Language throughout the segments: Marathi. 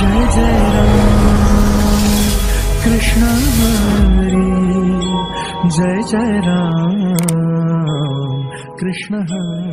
जय जय राम कृष्ण हरि जय जय राम कृष्ण हरि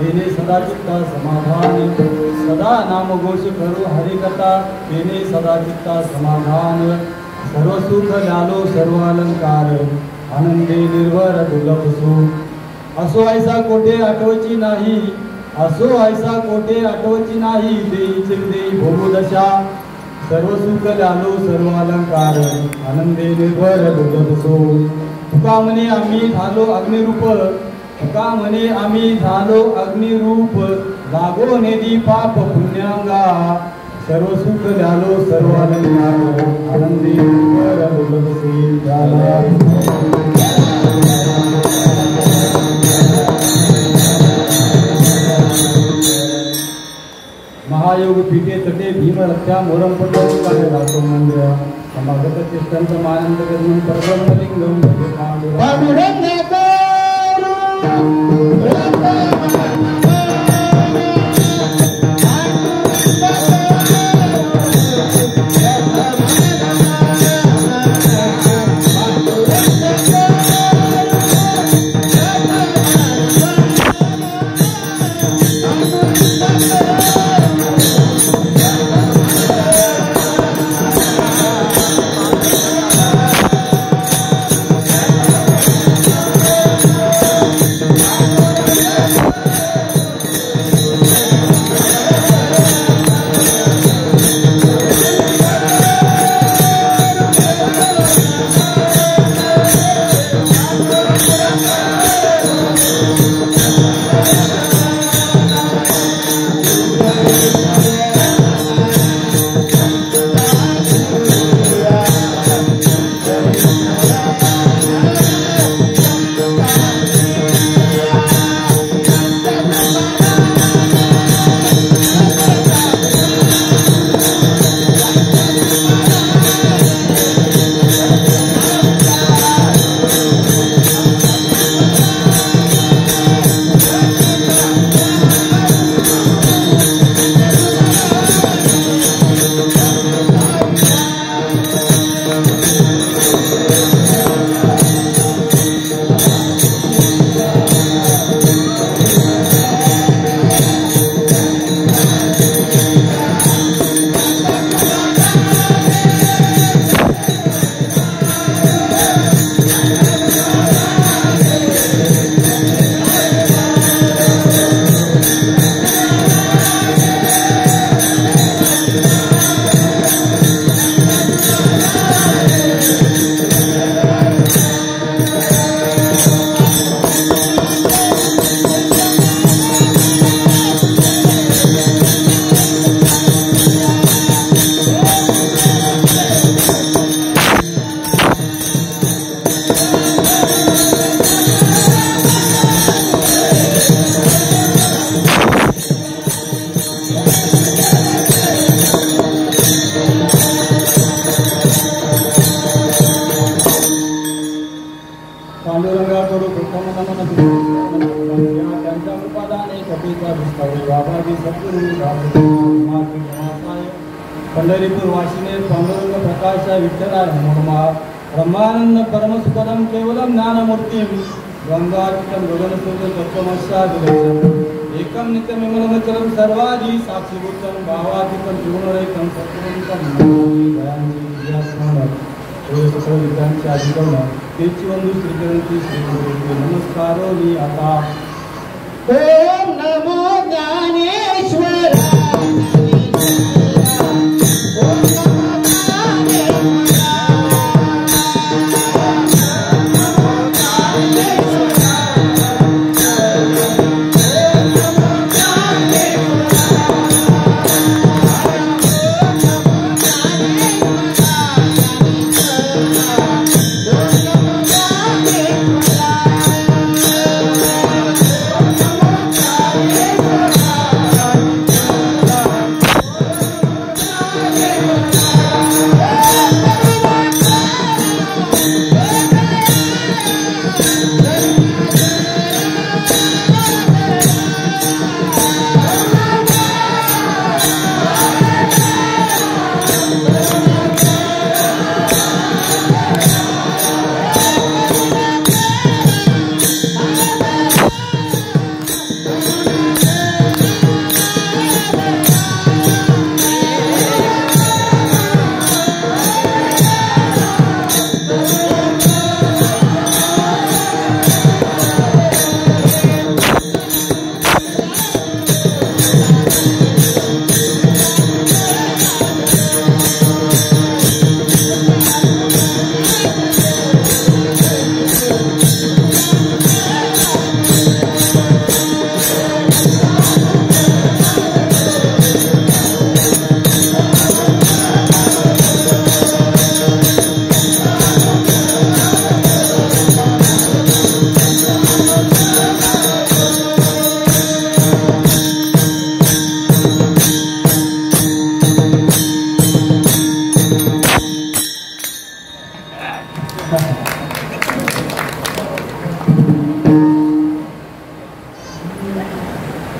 तेने सदा चित्ता समाधान सदा नाम घोष करू हरिकथा तेने सदा चित्ता समाधान सर्व सुख लालो सर्व अलंकार आनंदे निर्भर दुर्लभ सुख असो ऐसा कोठे आठवची नाही असो ऐसा कोठे आठवची नाही देईचे देई भोगदशा सर्व सुख लालो सर्व अलंकार आनंदे निर्भर दुर्लभ सुख तुका म्हणे आम्ही झालो अग्निरूप तुका म्हणे आम्ही झालो अग्निरूप लागो नेदी पाप पुण्यांगा सर्व सुख झालो सर्व अलंकार आनंदी महायोग पीठे तटे भीम रक्षा मोरम पटो कार्य रातो मंदिर समागत चित्तंत मानंद करून परब्रह्मलिंगम पांडुरंग पंढरीपूर वाशिने पांडुरंग प्रकाश विठ्ठला मनोरमा ब्रह्मानंद परमसुखदम केवलम ज्ञानमूर्ती गंगाचितम गगनसुत तत्वमस्या एकम नित्यम विमलमचलम सर्वादि साक्षीभूतम भावातीतम जीवनरेखम सत्वंतम सकल विद्यांचे अधिकरण तेची वंदू श्रीकरणची श्री नमस्कारो मी आता ओम नमो ज्ञानेश्वराय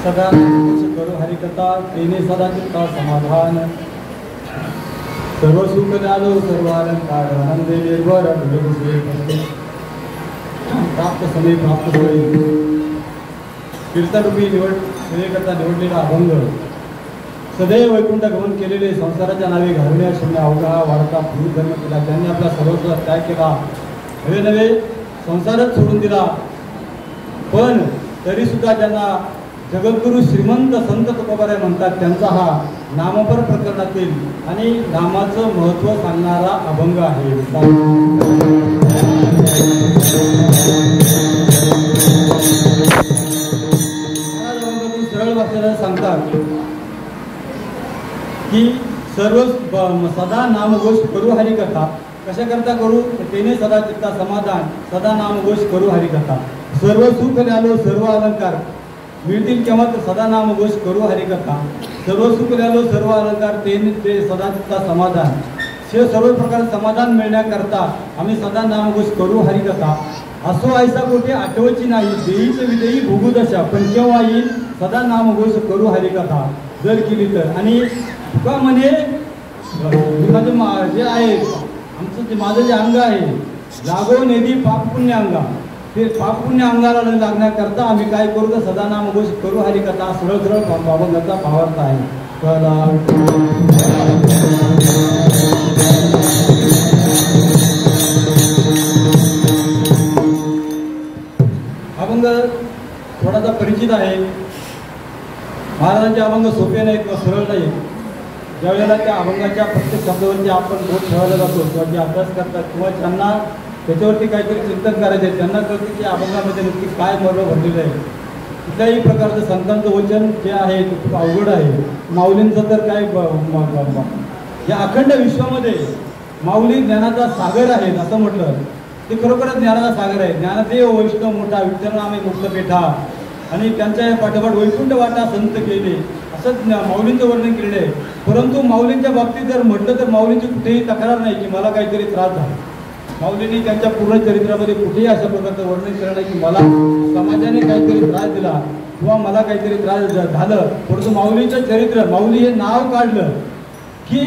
सदा नामघोष करू हरिकथा तेने सदा चित्ता समाधान सर्व सुख झालो सर्व अलंकार आनंदे निर्भर प्राप्त समय प्राप्त होईल कीर्तनरूपी सेवेकरता निवडलेला अभंग सदैव वैकुंठ गमन केलेले संसाराच्या नावे घालण्या शून्य अवघा वाढता पूर्ण धर्म केला त्यांनी आपला सर्वस्व त्याग केला नवे नवे संसारच सोडून दिला पण तरी सुद्धा ज्यांना जगद्गुरु श्रीमंत संत तुकोबाराय म्हणतात त्यांचा हा नामपर प्रकरणातील आणि नामाचं महत्त्व सांगणारा अभंग आहे सरळ भाषेला सांगतात की सर्व सदा नामघोष करू हरिकथा कशा करता करू तेने सदा चित्ता समाधान सदा नामघोष करू हरिकथा सर्व सुख ल्यालो सर्व अलंकार मिळतील केव्हा तर सदा नामघोष करू हरिकथा सर्व सुख ल्यालो सर्व अलंकार तेने ते सदा चित्ता समाधान हे सर्व प्रकार समाधान मिळण्याकरता आम्ही सदा नामघोष करू हरिकथा असो ऐसा कोठे आठवची नाही देईच विदेई भोगू दशा पण केव्हा येईल सदा नामघोष करू हरिकथा जर केली तर आणि तुका म्हणे माझं जे आहे आमचं जे माझं जे अंग आहे लागो नेदी पाप पुण्य अंगा ते पाप पुण्य अंगाला लागण्याकरता आम्ही काय करू तर सदा नामघोष करू हरिकथा सरळ सरळ अभंगाचा भावार्थ आहे अभंग थोडासा परिचित आहे महाराजांचे अभंग सोपे नाहीत किंवा सरळ नाही ज्यावेळेला त्या अभंगाच्या प्रत्येक शब्दावरती आपण बोट ठेवायला जातो किंवा जे अभ्यास करतात किंवा ज्यांना त्याच्यावरती काहीतरी चिंतन करायचं आहे त्यांना कळते की अभंगामध्ये नक्की काय मर्म भरलेलं आहे कुठल्याही प्रकारचं संतांचं वचन जे आहे ते खूप अवघड आहे माऊलींचं तर काय या अखंड विश्वामध्ये माऊली ज्ञानाचा सागर आहेत असं म्हटलं ते खरोखरच ज्ञानाचा सागर आहे ज्ञानदेव वैष्णव मोठा विठ्ठल नामे मुक्तपेठा आणि त्यांच्या पाठोपाठ वैकुंठ वाटा संत केले असंच माऊलींचं वर्णन केलेलं आहे परंतु माऊलींच्या बाबतीत जर म्हटलं तर माऊलींची कुठेही तक्रार नाही की मला काहीतरी त्रास झाला माऊलींनी त्यांच्या पूर्ण चरित्रामध्ये कुठेही अशा प्रकारचं वर्णन केलं नाही की मला समाजाने काहीतरी त्रास दिला किंवा मला काहीतरी त्रास झालं परंतु माऊलीचं चरित्र माऊली हे नाव काढलं की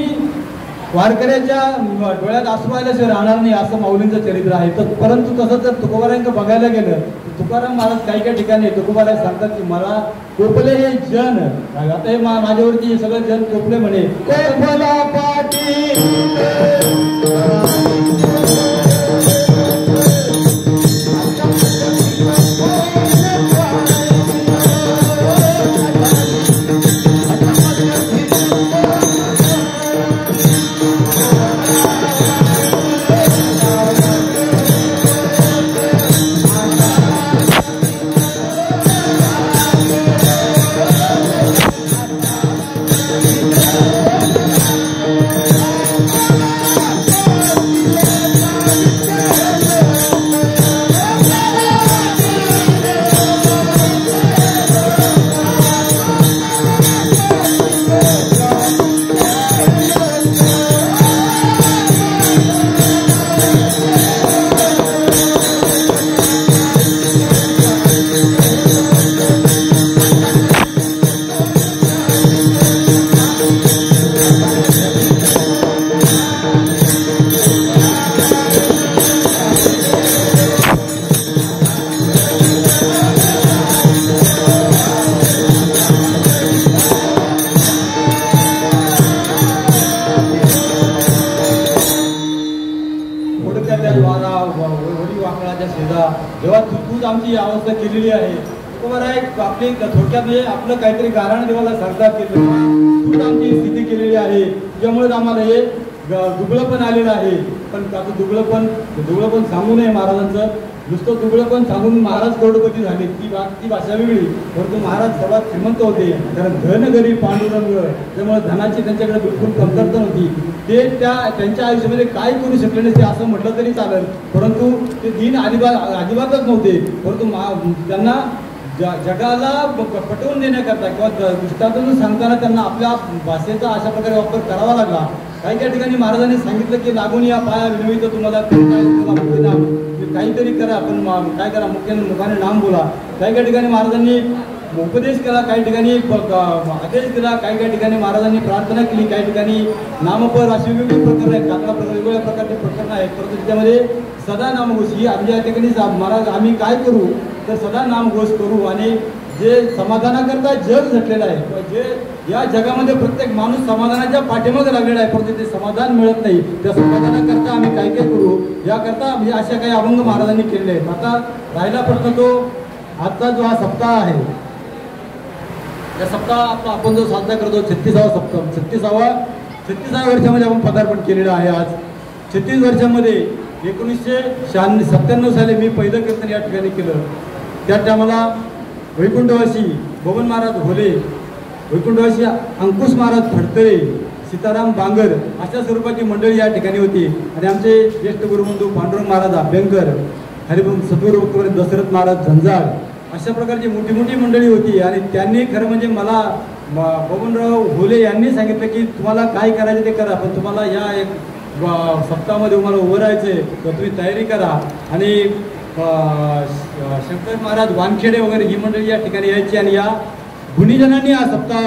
वारकऱ्याच्या डोळ्यात आसू आल्याशिवाय राहणार नाही असं माऊलींचं चरित्र आहे तर परंतु तसं जर तुकोबारायांचं बघायला गेलं तुकाराम महाराज काही काही ठिकाणी तुकोबाराय सांगतात की मला कोपले हे जन आता हे माझ्यावरती हे सगळं जन कोपले म्हणे कोपला पाटील जेव्हा तूच आमची अवस्था केलेली आहे तुकोबाराय आपली थोडक्यात म्हणजे आपलं काहीतरी गारण देवाला सांगतात की तूच आमची स्थिती केलेली आहे त्यामुळे आम्हाला हे दुबळं पण आलेलं आहे पण आता दुबळं पण सांगू नये महाराजांचं नुसतं दुबळं पण सांगून महाराज करोडपती झाले ती भाषा वेगळी परंतु महाराज सर्वात श्रीमंत होते कारण धन गरीब पांडुरंग त्यामुळे धनाची त्यांच्याकडे बिलकुल कमतरता नव्हती ते त्यांच्या आयुष्यामध्ये काय करू शकले नसते असं म्हटलं तरी चालेल परंतु ते दीन अजिबातच नव्हते परंतु त्यांना जगाला पटवून देण्याकरता किंवा दृष्टातून सांगताना त्यांना आपल्या भाषेचा अशा प्रकारे वापर करावा लागला काही काही ठिकाणी महाराजांनी सांगितलं की लागून या पाया विनवित तुम्हाला काहीतरी करा पण काय करा मुख्याने मुखाने नाम बोला काही काही ठिकाणी महाराजांनी उपदेश केला, काही ठिकाणी आदेश दिला, काही ठिकाणी महाराजांनी प्रार्थना केली, काही ठिकाणी नामपर अशी वेगवेगळी प्रकरण आहेत, काका वेगवेगळ्या प्रकारचे प्रकरण आहेत. परंतु त्याच्यामध्ये सदा नामघोष ही आमच्या ठिकाणी महाराज आम्ही काय करू तर सदा नामघोष करू. आणि जे समाधानाकरता जग झटलेलं आहे, जे या जगामध्ये प्रत्येक माणूस समाधानाच्या पाठीमागे लागलेला आहे, परंतु ते समाधान मिळत नाही. त्या समाधानाकरता आम्ही काय काय करू याकरता म्हणजे अशा काही अभंग महाराजांनी केलेले आहेत. आता राहिला प्रश्न तो आजचा जो हा सप्ताह आहे, या सप्ताह आपण जो साजरा करतो 36वा सप्ताह 36व्या वर्षामध्ये आपण पदार्पण केलेलं आहे. आज 36 वर्षामध्ये 1997 साली मी पहिलं कीर्तन या ठिकाणी केलं. त्या टायमाला वैकुंठवासी बबन महाराज होले, वैकुंठवासी अंकुश महाराज फडतरे, सीताराम बांगर अशा स्वरूपाची मंडळी या ठिकाणी होती. आणि आमचे ज्येष्ठ गुरुबंधू पांडुरंग महाराज अभ्यंकर, हरिभक्त सद्गुरू भक्तवंत दशरथ महाराज झंजाळ अशा प्रकारची मोठी मोठी मंडळी होती. आणि त्यांनी खरं म्हणजे मला बबनराव होले यांनी सांगितलं की तुम्हाला काय करायचं ते करा, पण तुम्हाला या एक सप्ताहामध्ये तुम्हाला उभं राहायचं आहे, तर तुम्ही तयारी करा. आणि शंकर महाराज वानखेडे वगैरे ही मंडळी या ठिकाणी यायची. आणि या गुणीजनांनी हा सप्ताह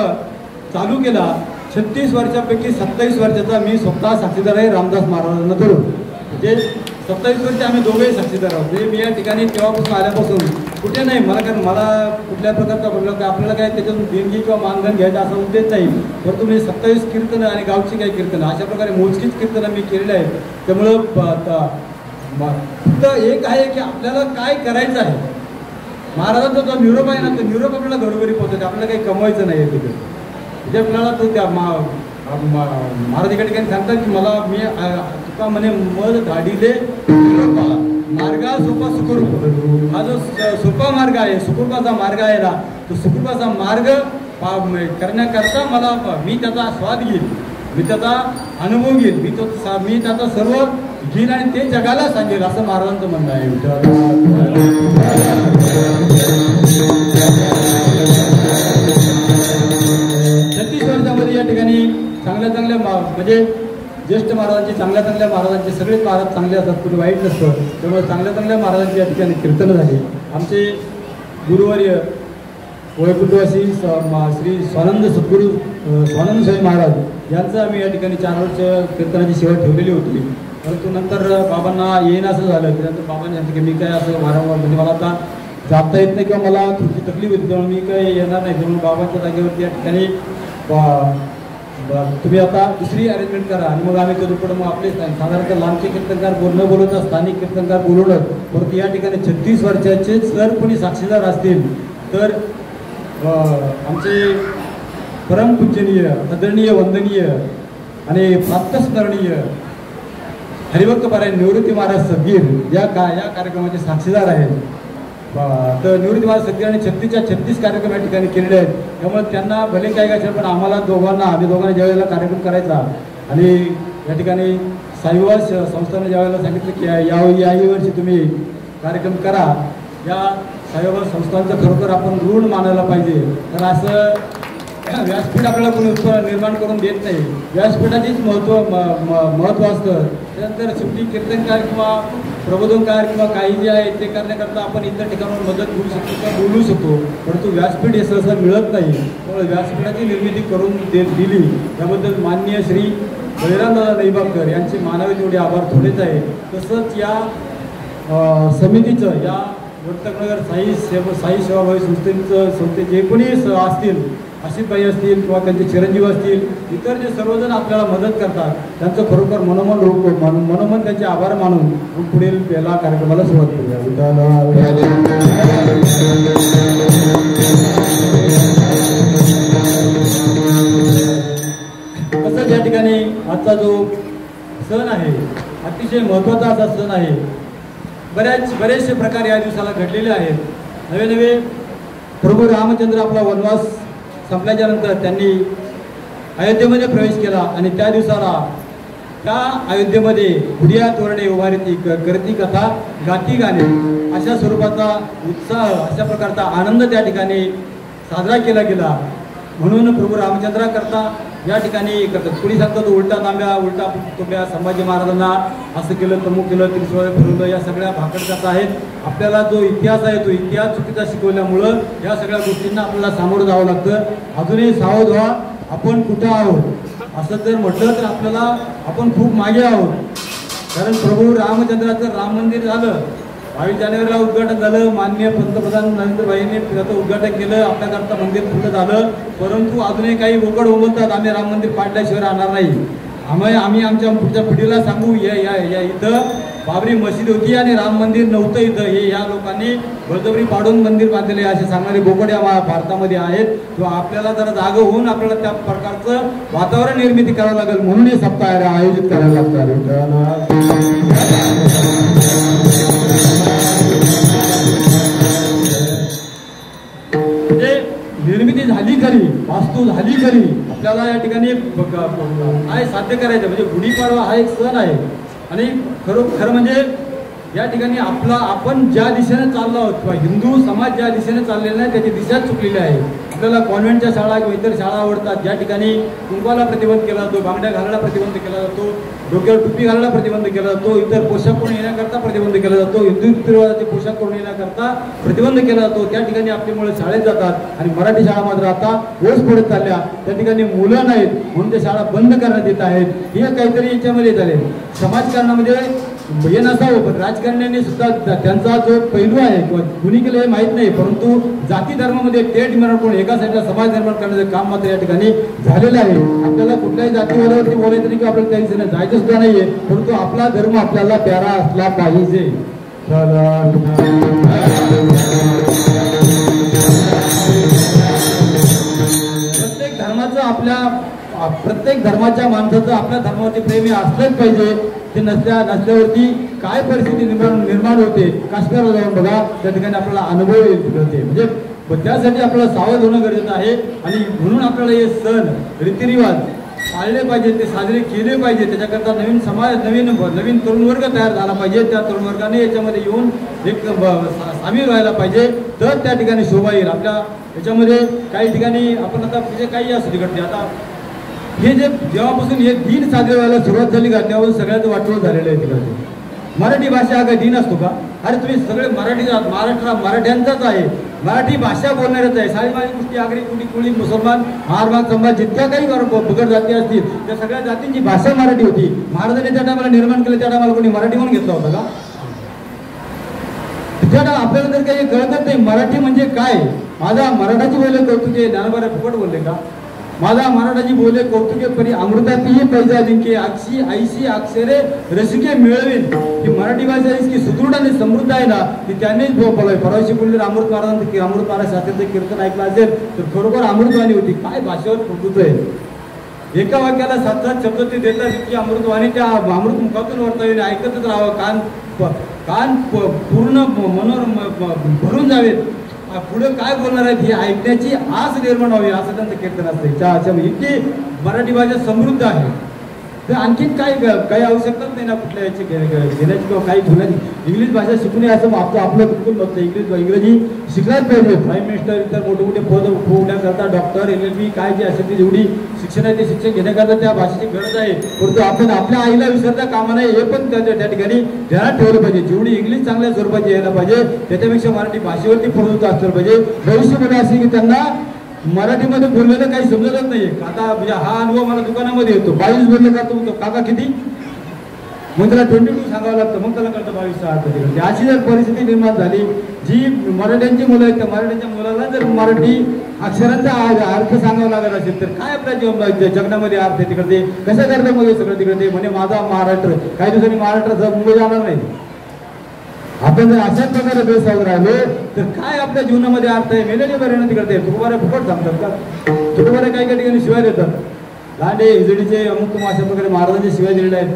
चालू केला. 36 वर्षापैकी 27 वर्षाचा मी स्वतः साक्षीदार आहे रामदास महाराजांना धरून. म्हणजे 27 वर्ष आम्ही दोघेही साक्षीदार आहोत. म्हणजे मी या ठिकाणी तेव्हापासून आल्यापासून कुठे नाही मला, कारण मला कुठल्या प्रकारचा बोललं की आपल्याला काय त्याच्यातून देणगी किंवा मानधन घ्यायचं असा उद्देश नाही, परंतु मी 27 कीर्तनं आणि गावची काही कीर्तनं अशा प्रकारे मोजकीच कीर्तनं मी केलेली आहेत. त्यामुळं फक्त एक आहे की आपल्याला काय करायचं आहे. महाराजांचा जो निरोप आहे ना, तो निरोप आपल्याला घरोघरी पोहोचतो. आपल्याला काही कमवायचं नाही आहे तिथे. म्हणजे आपल्याला तो त्या महाराज एका ठिकाणी सांगतात की मला मी तुका म्हणे मध धाडीले मार्गा सोपा सुखरूप. हा जो सोपा मार्ग आहे, सुखरूपाचा मार्ग आहे ना, तो सुखरूपाचा मार्ग करण्याकरता मला मी त्याचा स्वाद घेईल, मी त्याचा अनुभव घेईल, मी त्याचा सर्व घेईल आणि ते जगाला सांगेल असं महाराजांचं म्हणणं आहे. 36 वर्षामध्ये या ठिकाणी चांगल्या म्हणजे ज्येष्ठ महाराजांची चांगल्या महाराजांचे सगळेच महाराज चांगले असतात, कुठे वाईट नसतं. त्यामुळे चांगल्या महाराजांची या ठिकाणी कीर्तनं झाली. आमचे गुरुवर्य वैकुंठवासी श्री स्वानंद सद्गुरू स्वानंद स्वामी महाराज यांचं आम्ही या ठिकाणी 4 वर्ष कीर्तनाची सेवा ठेवलेली होती. परंतु नंतर बाबांना येईन असं झालं. त्यानंतर बाबांनी सांगितलं की मी काय असं वारंवार म्हणजे मला आता जाता येत नाही किंवा मला थोडी तकलीफ होती, त्यामुळे मी काही येणार नाही. त्यामुळे बाबांच्या जागेवरती या ठिकाणी तुम्ही आता दुसरी अरेंजमेंट करा. आणि मग आम्ही कधी पुढे मग आपले साधारणतः लांबचे कीर्तनकार बोलवता स्थानिक कीर्तनकार बोलवलं. परंतु या ठिकाणी 36 वर्षाचे जर कोणी साक्षीदार असतील तर आमचे परमपूजनीय आदरणीय वंदनीय आणि प्रातस्मरणीय हरिभक्त पारायण निवृत्ती महाराज सदगीर या कार्यक्रमाचे साक्षीदार आहेत. तर निवृत्ती महाराज सदगीर आणि 36च्या 36 कार्यक्रम या ठिकाणी केलेले आहेत. त्यामुळे त्यांना भले काय काय पण आम्ही दोघांना ज्या वेळेला कार्यक्रम करायचा आणि या ठिकाणी साईबाबा संस्थाने ज्या वेळेला सांगितलं की याही वर्षी तुम्ही कार्यक्रम करा, या साईबाबा संस्थांचं खरोखर आपण ऋण मानायला पाहिजे. तर असं व्यासपीठ आपल्याला कोणी निर्माण करून देत नाही. व्यासपीठाचीच महत्त्व असतं. त्यानंतर शेवटी कीर्तनकार किंवा प्रबोधनकार किंवा काही जे आहे ते करण्याकरता आपण इतर ठिकाणावर मदत घेऊ शकतो किंवा बोलू शकतो, परंतु व्यासपीठ हे सहसा मिळत नाही. त्यामुळे व्यासपीठाची निर्मिती करून दिली याबद्दल माननीय श्री बळीरामदादा नैबाळकर यांचे मानावे तेवढे आभार थोडेच आहे. तसंच या समितीचं या वर्तकनगर साई सेवाभावी संस्थेचे जे कोणी असतील, आशिषबाई असतील किंवा त्यांचे चिरंजीव असतील, इतर जे सर्वजण आपल्याला मदत करतात त्यांचं खरोखर मनोमन त्यांचे आभार मानून पुढील पहिला कार्यक्रमाला सुरुवात करूया. तसंच या ठिकाणी आजचा जो सण आहे अतिशय महत्त्वाचा असा सण आहे. बरेचसे प्रकार या दिवसाला घडलेले आहेत. नवे प्रभू रामचंद्र आपला वनवास संपल्याच्या नंतर त्यांनी अयोध्येमध्ये प्रवेश केला आणि त्या दिवसाला त्या अयोध्येमध्ये गुढिया तोरणे उभारती करती कथा गाती गाणे अशा स्वरूपाचा उत्साह, अशा प्रकारचा आनंद त्या ठिकाणी साजरा केला गेला. म्हणून प्रभू रामचंद्राकरता या ठिकाणी करतात. कुणी सांगतात उलटा तांब्या उलटा तुंब्या, संभाजी महाराजांना असं केलं तमुक केलं, त्रिशूळ फिरवलं, या सगळ्या भाकड कथा आहेत. आपल्याला जो इतिहास आहे तो इतिहास चुकीचा शिकवल्यामुळं या सगळ्या गोष्टींना आपल्याला सामोरं जावं लागतं. अजूनही सावध व्हा, आपण कुठं आहोत असं जर म्हटलं तर आपल्याला आपण खूप मागे आहोत. कारण प्रभू रामचंद्राचं राम मंदिर झालं, 22 जानेवारीला उद्घाटन झालं, माननीय पंतप्रधान नरेंद्र भाईंनी त्याचं उद्घाटन केलं, आपल्याकरता मंदिर पूर्ण झालं. परंतु अजूनही काही वकड बोलतात आम्ही राम मंदिर पाडल्याशिवाय राहणार नाही. आम्ही आमच्या पुढच्या पिढीला सांगू या इथं बाबरी मशीद होती आणि राम मंदिर नव्हतं इथं, हे या लोकांनी बळजबरी पाडून मंदिर बांधलेले असे सांगणारे बोकड या भारतामध्ये आहेत. तो आपल्याला जरा जागा होऊन आपल्याला त्या प्रकारचं वातावरण निर्मिती करावं लागेल. म्हणून हे सप्ताह आयोजित करायला लागतात. निर्मिती झाली खरी, वास्तू झाली खरी, आपल्याला या ठिकाणी काय साध्य करायचं म्हणजे गुढीपाडवा हा एक सण आहे. आणि खरं म्हणजे या ठिकाणी आपण ज्या दिशेने चाललो आहोत किंवा हिंदू समाज ज्या दिशेने चाललेला नाही त्याची दिशाच चुकलेली आहे. आपल्याला कॉन्व्हेंटच्या शाळा किंवा इतर शाळा आवडतात ज्या ठिकाणी कुंकवाला प्रतिबंध केला जातो, बांगड्या घालायला प्रतिबंध केला जातो, डोक्यावर टोपी घालायला प्रतिबंध केला जातो, इतर पोशाख करून येण्याकरता प्रतिबंध केला जातो, हिंदू रिवाजाचे पोशाख करून येण्याकरता प्रतिबंध केला जातो. त्या ठिकाणी आपली मुलं शाळेत जातात आणि मराठी शाळा मात्र आता ओस पडत चालल्या. त्या ठिकाणी मुलं नाहीत म्हणून त्या शाळा बंद करण्यात येत आहेत. हे काहीतरी याच्यामध्ये झाले. समाजकारणामध्ये हे नसावं, पण राजकारण्यांनी सुद्धा त्यांचा जो पैलू आहे किंवा कुणी केलं हे माहीत नाही, परंतु जाती धर्मामध्ये तेढ निर्माण करून एका साईडला समाज निर्माण करण्याचं काम मात्र या ठिकाणी झालेलं आहे. आपल्याला कुठल्याही जातीवाल्यावरती बोलायचं नाही किंवा आपल्याला त्या दिशेने जायचं सुद्धा नाहीये, परंतु आपला धर्म आपल्याला प्यारा असला पाहिजे. प्रत्येक धर्माचं प्रत्येक धर्माच्या माणसाचं आपल्या धर्मावरती प्रेम हे असलंच पाहिजे. ते नसल्यावरती काय परिस्थिती निर्माण होते काश्मीरला जाऊन बघा, त्या ठिकाणी आपल्याला अनुभव येते. म्हणजे त्यासाठी आपल्याला सावध होणं गरजेचं आहे. आणि म्हणून आपल्याला हे सण रीतिरिवाज पाळले पाहिजे, ते साजरे केले पाहिजे. त्याच्याकरता नवीन समाज नवीन तरुण वर्ग तयार झाला पाहिजे. त्या तरुण वर्गाने याच्यामध्ये येऊन एक सामील व्हायला पाहिजे, तर त्या ठिकाणी शोभा येईल. आपल्या याच्यामध्ये काही ठिकाणी आपण आता म्हणजे काही असू तिकडे आता हे जेव्हापासून हे दिन साजरे व्हायला सुरुवात झाली का तेव्हापासून सगळ्याचं वाटोळ झालेलं आहे. तिकडे मराठी भाषा हा काही दिन असतो का? अरे तुम्ही सगळे मराठ्यांचाच आहे, मराठी भाषा बोलणारच आहे. साळीमाळी कुष्टी आगरी कुणी कुळी मुसलमान महारभाग समाज जितक्या काही बगड जाती असतील त्या सगळ्या जातींची भाषा मराठी होती. महाराजांनी त्या टायमाला निर्माण केलं, त्या टायमाला कोणी मराठी म्हणून घेतला होता का? त्या आपल्याला तर काही कळतच नाही मराठी म्हणजे काय. माझा मराठाची बोले कौतुके ज्ञानोबा फुकट बोलले का? माझा मराठाची बोले कौतुके परी अमृतातीही पैजा जिंके अक्षी ऐशी अक्षरे रसिके मिळवेल. ही मराठी भाषा इतकी सुदृढ आणि समृद्ध आहे ना की त्यांनीच बोलवलंय. परवाशी बोलले अमृत महाराजांचं अमृत महाराज शास्त्रीचं कीर्तन ऐकलं असेल तर खरोखर अमृतवाणी होती. काय भाषेवर प्रभुत्व आहे. एका वाक्याला 7-7 शब्द ते देतात इतकी अमृतवाणी त्या अमृत मुखातून वर्तावेने ऐकतच राहावं. कान पूर्ण भरून जावेत. पुढे काय बोलणार आहेत हे ऐकण्याची आस निर्माण व्हावी असं त्यांचं कीर्तन असते. इतकी मराठी भाषा समृद्ध आहे. तर आणखीन काही आवश्यकताच नाही ना कुठल्या याची घेण्याची किंवा काही घेण्याची. इंग्लिश भाषा शिकू नये असं आपलं बिलकुल नसतं. इंग्रजी शिकलाच पाहिजे. प्राईम मिनिस्टर इतर मोठे मोठे पद होण्याकरता डॉक्टर LLB काय जे असेल ती जेवढी शिक्षण आहे ते शिक्षण घेण्याकरता त्या भाषेची गरज आहे. परंतु आपण आपल्या आईला विसरता कामा नये हे पण त्या ठिकाणी ध्यानात ठेवलं पाहिजे. जेवढी इंग्लिश चांगल्या स्वरूपाची यायला पाहिजे त्याच्यापेक्षा मराठी भाषेवरती प्रभुत्व असलं पाहिजे. भविष्यामध्ये असे की त्यांना मराठीमध्ये बोललेलं काही समजतच नाहीये. आता म्हणजे हा अनुभव मला दुकानामध्ये येतो. 22 बोलले का तो काका किती मग त्याला 22 सांगावं लागतं, मग त्याला कळतं 22 तिकडे. अशी जर परिस्थिती निर्माण झाली जी मराठ्यांची मुलं आहेत त्या मराठ्यांच्या मुलाला जर मराठी अक्षरांचा अर्थ सांगावा लागत असेल तर काय आपल्या जगण्यामध्ये अर्थ आहे तिकडे. कशा करता मग सगळं तिकडे म्हणे माझा महाराष्ट्र. काही दिवसांनी महाराष्ट्राचा मुंबई जाणार नाही. आपण जर अशाच प्रकारे बेसावध राहिलो तर काय आपल्या जीवनामध्ये अर्थ आहे. मेलेले बरे ना तिकडे तुकोबारे फुकट सांगतात का? तुकोबारे काही काही ठिकाणी शिवाय देतात. लांडे हिजडीचे अमुक अशा प्रकारे महाराजांचे शिवाय दिलेले आहेत.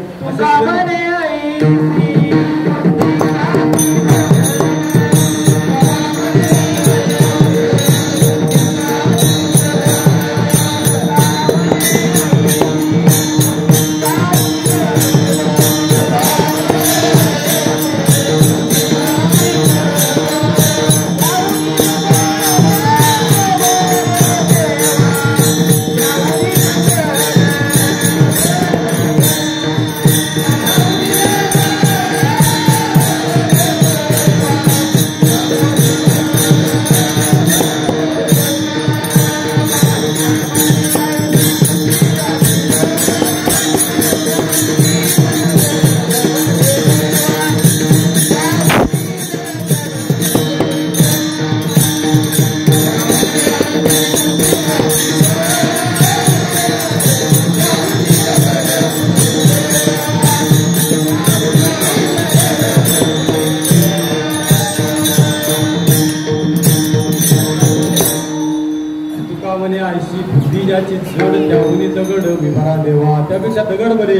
म्हणे आयशी बुद्धी ज्याची जड त्याहून दगड विभारा देवा, त्यापेक्षा दगड बरे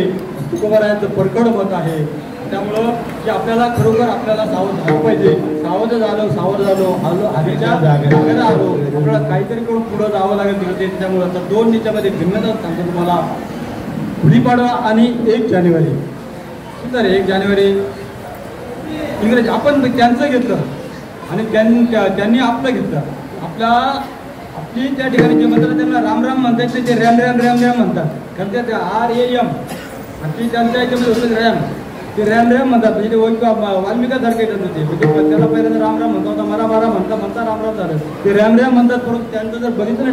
तुकोबारायांचं परकड मत आहे. त्यामुळं की आपल्याला खरोखर आपल्याला सावध झालं पाहिजे. सावध झालो हवेच्या जागेला आलो, आपल्याला काहीतरी करून पुढं जावं लागेल तिकडे. त्यामुळं आता दोन याच्यामध्ये भिन्नता सांगतो तुम्हाला. गुढीपाडवा आणि 1 जानेवारी. सुंदर 1 जानेवारी इंग्रज आपण त्यांचं घेतलं आणि त्यांनी आपलं घेतलं. आपली त्या ठिकाणी जे म्हणतात त्यांना राम राम म्हणतात, ते रॅम रॅम रॅम रॅम म्हणतात. कारण त्या RAM आणि त्यांच्या याच्यामध्ये होतं रॅम, ते रॅम रॅम म्हणतात. म्हणजे ते वाल्मिकासारखे येतात होते. म्हणजे त्याला पहिल्यांदा राम राम म्हणतो, आता मला म्हणता राम राम झालं. ते रॅम रॅम म्हणतात. परंतु त्यांचं जर बघितलं ना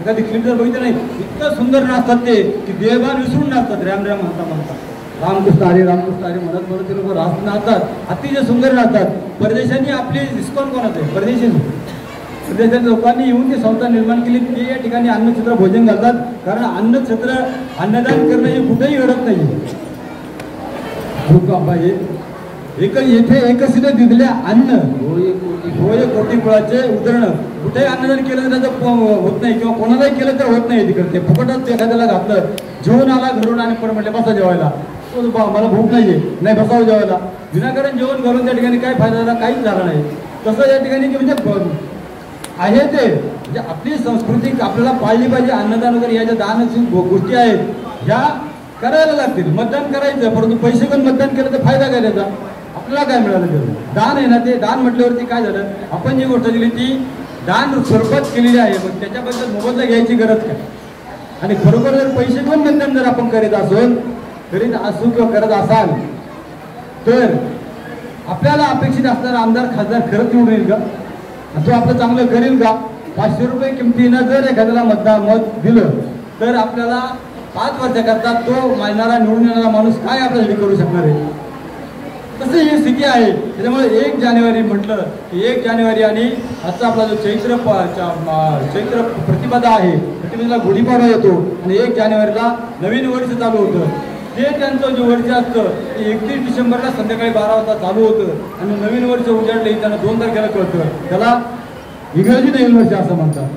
एखादी क्लिप जर बघितलं नाही, इतकं सुंदर नाचतात ते की देवान विसरून नाचतात रॅम रॅम म्हणता रामकृष्ण हरी म्हणत ते लोक रास नाचतात, अतिशय सुंदर नाचतात. परदेशांनी आपली इस्कॉन कोणाचं आहे? परदेशाच्या लोकांनी येऊन ती संस्था निर्माण केली. ते या ठिकाणी अन्नछत्र भोजन घालतात. कारण अन्नदान करणं हे कुठेही घडत नाही. येथे एकसिने दिलेल्या अन्न होय कोटी कुळाचे उदरण. कुठेही अन्नदान केलं तर त्याचं होत नाही, किंवा कोणालाही केलं तर होत नाही. तिकडे ते फुकटच एखाद्याला घातलं, जेवण आला घरून आणि पण म्हटलं बसा जेवायला, मला भूक नाहीये, नाही बसावं जेवायला. विनाकारण जेवण घालून त्या ठिकाणी काय फायदा झाला? काहीच झाला नाही. तसं या ठिकाणी म्हणजे आहे ते म्हणजे आपली संस्कृती आपल्याला पाळली पाहिजे. अन्नदान वगैरे या ज्या दानाची गोष्टी आहेत ह्या करायला लागतील. मतदान करायचं, परंतु पैसे पण मतदान केलं तर फायदा काय त्याचा? आपल्याला काय मिळालं त्याचं? दान आहे ना, ते दान म्हटल्यावरती काय झालं? आपण जी गोष्ट दिली ती दान स्वरूपात केलेली आहे, मग त्याच्याबद्दल मोबदला घ्यायची गरज काय? आणि खरोखर जर पैसे पण मतदान जर आपण करीत असू किंवा करत असाल तर आपल्याला अपेक्षित असणारा आमदार खासदार खरंच निवडून येईल का? तो आपलं चांगलं करेल का? 500 रुपये किमतीनं जर एखाद्याला मत दिलं तर आपल्याला 5 वर्षाकरता तो मानणारा निवडून येणारा माणूस काय आपल्यासाठी करू शकणार आहे? तसं ही स्थिती आहे. त्याच्यामुळे 1 जानेवारी म्हटलं की 1 जानेवारी आणि आजचा आपला जो चैत्र प्रतिपदा आहे, प्रतिपदेला गुढीपाडवा येतो आणि 1 जानेवारीला नवीन वर्ष चालू होतं. ते त्यांचं जे वर्ष असतं ते 31 डिसेंबरला संध्याकाळी 12 वाजता चालू होतं आणि नवीन वर्ष उजाडलं त्यांना 2 तारखेला कळतं. त्याला इंग्रजी नवीन वर्ष असं म्हणतात.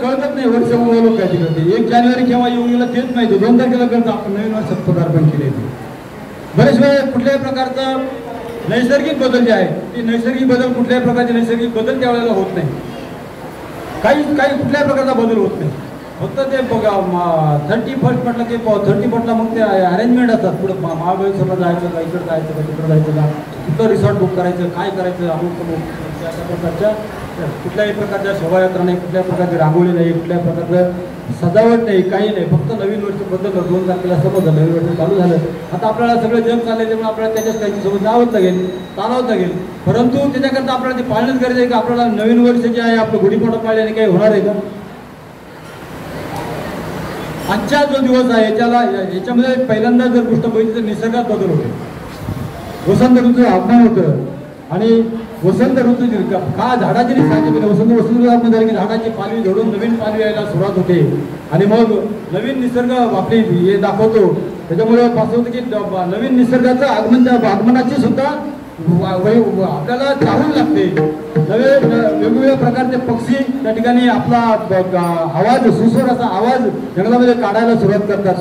कळतच नाही वर्ष लोक काय तिकडे. 1 जानेवारी केव्हा येऊन गेला तेच माहिती, 2 तारखेला कळतं आपण नवीन वर्षात पदार्पण केले. बरेच वेळ कुठल्याही प्रकारचं नैसर्गिक बदल जे आहे ते नैसर्गिक बदल कुठल्याही प्रकारचे नैसर्गिक बदल त्यावेळेला होत नाही. काही कुठल्याही प्रकारचा बदल होत नाही. फक्त ते बघा 31st म्हटलं की 31st मग ते अरेंजमेंट असतात. पुढं महाबळेश्वरला जायचं का, इकडं जायचं का, तिकडं जायचं का, तिथं रिसॉर्ट बुक करायचं, काय करायचं, अमुक अशा प्रकारच्या कुठल्याही प्रकारच्या शोभायात्रा नाही, कुठल्याही प्रकारची रांगोळी नाही, कुठल्याही प्रकारचं सजावट नाही, काही नाही. फक्त नवीन वर्ष बदललं. 2 तारखेला समजलं नवीन वर्ष चालू झालं. आता आपल्याला सगळं जग चाललंय त्यामुळे आपल्याला त्याच्यात त्यांच्यासोबत जावंच लागेल, चालावंच लागेल. परंतु त्याच्याकरता आपल्याला ते पाळणंच गरज आहे का? आपल्याला नवीन वर्ष जे आहे आपलं गुढीपाडवा पाळल्याने काही होणार आहे का? आजचा जो दिवस आहे याच्यामध्ये पहिल्यांदा जर गोष्ट बघितली तर निसर्गात बदल होते. वसंत ऋतूचं आगमन होतं आणि वसंत ऋतू का झाडाची वसंत ऋतू झाली की झाडाची पालवी झडून नवीन पालवी यायला सुरुवात होते आणि मग नवीन निसर्ग आपली हे दाखवतो. त्याच्यामुळे असं होतं की नवीन निसर्गाचं आगमनाची सुद्धा आपल्याला चाहूल लागते. वेगवेगळ्या प्रकारचे पक्षी त्या ठिकाणी आपला आवाज सुस्वर असा आवाज जंगलामध्ये काढायला सुरुवात करतात.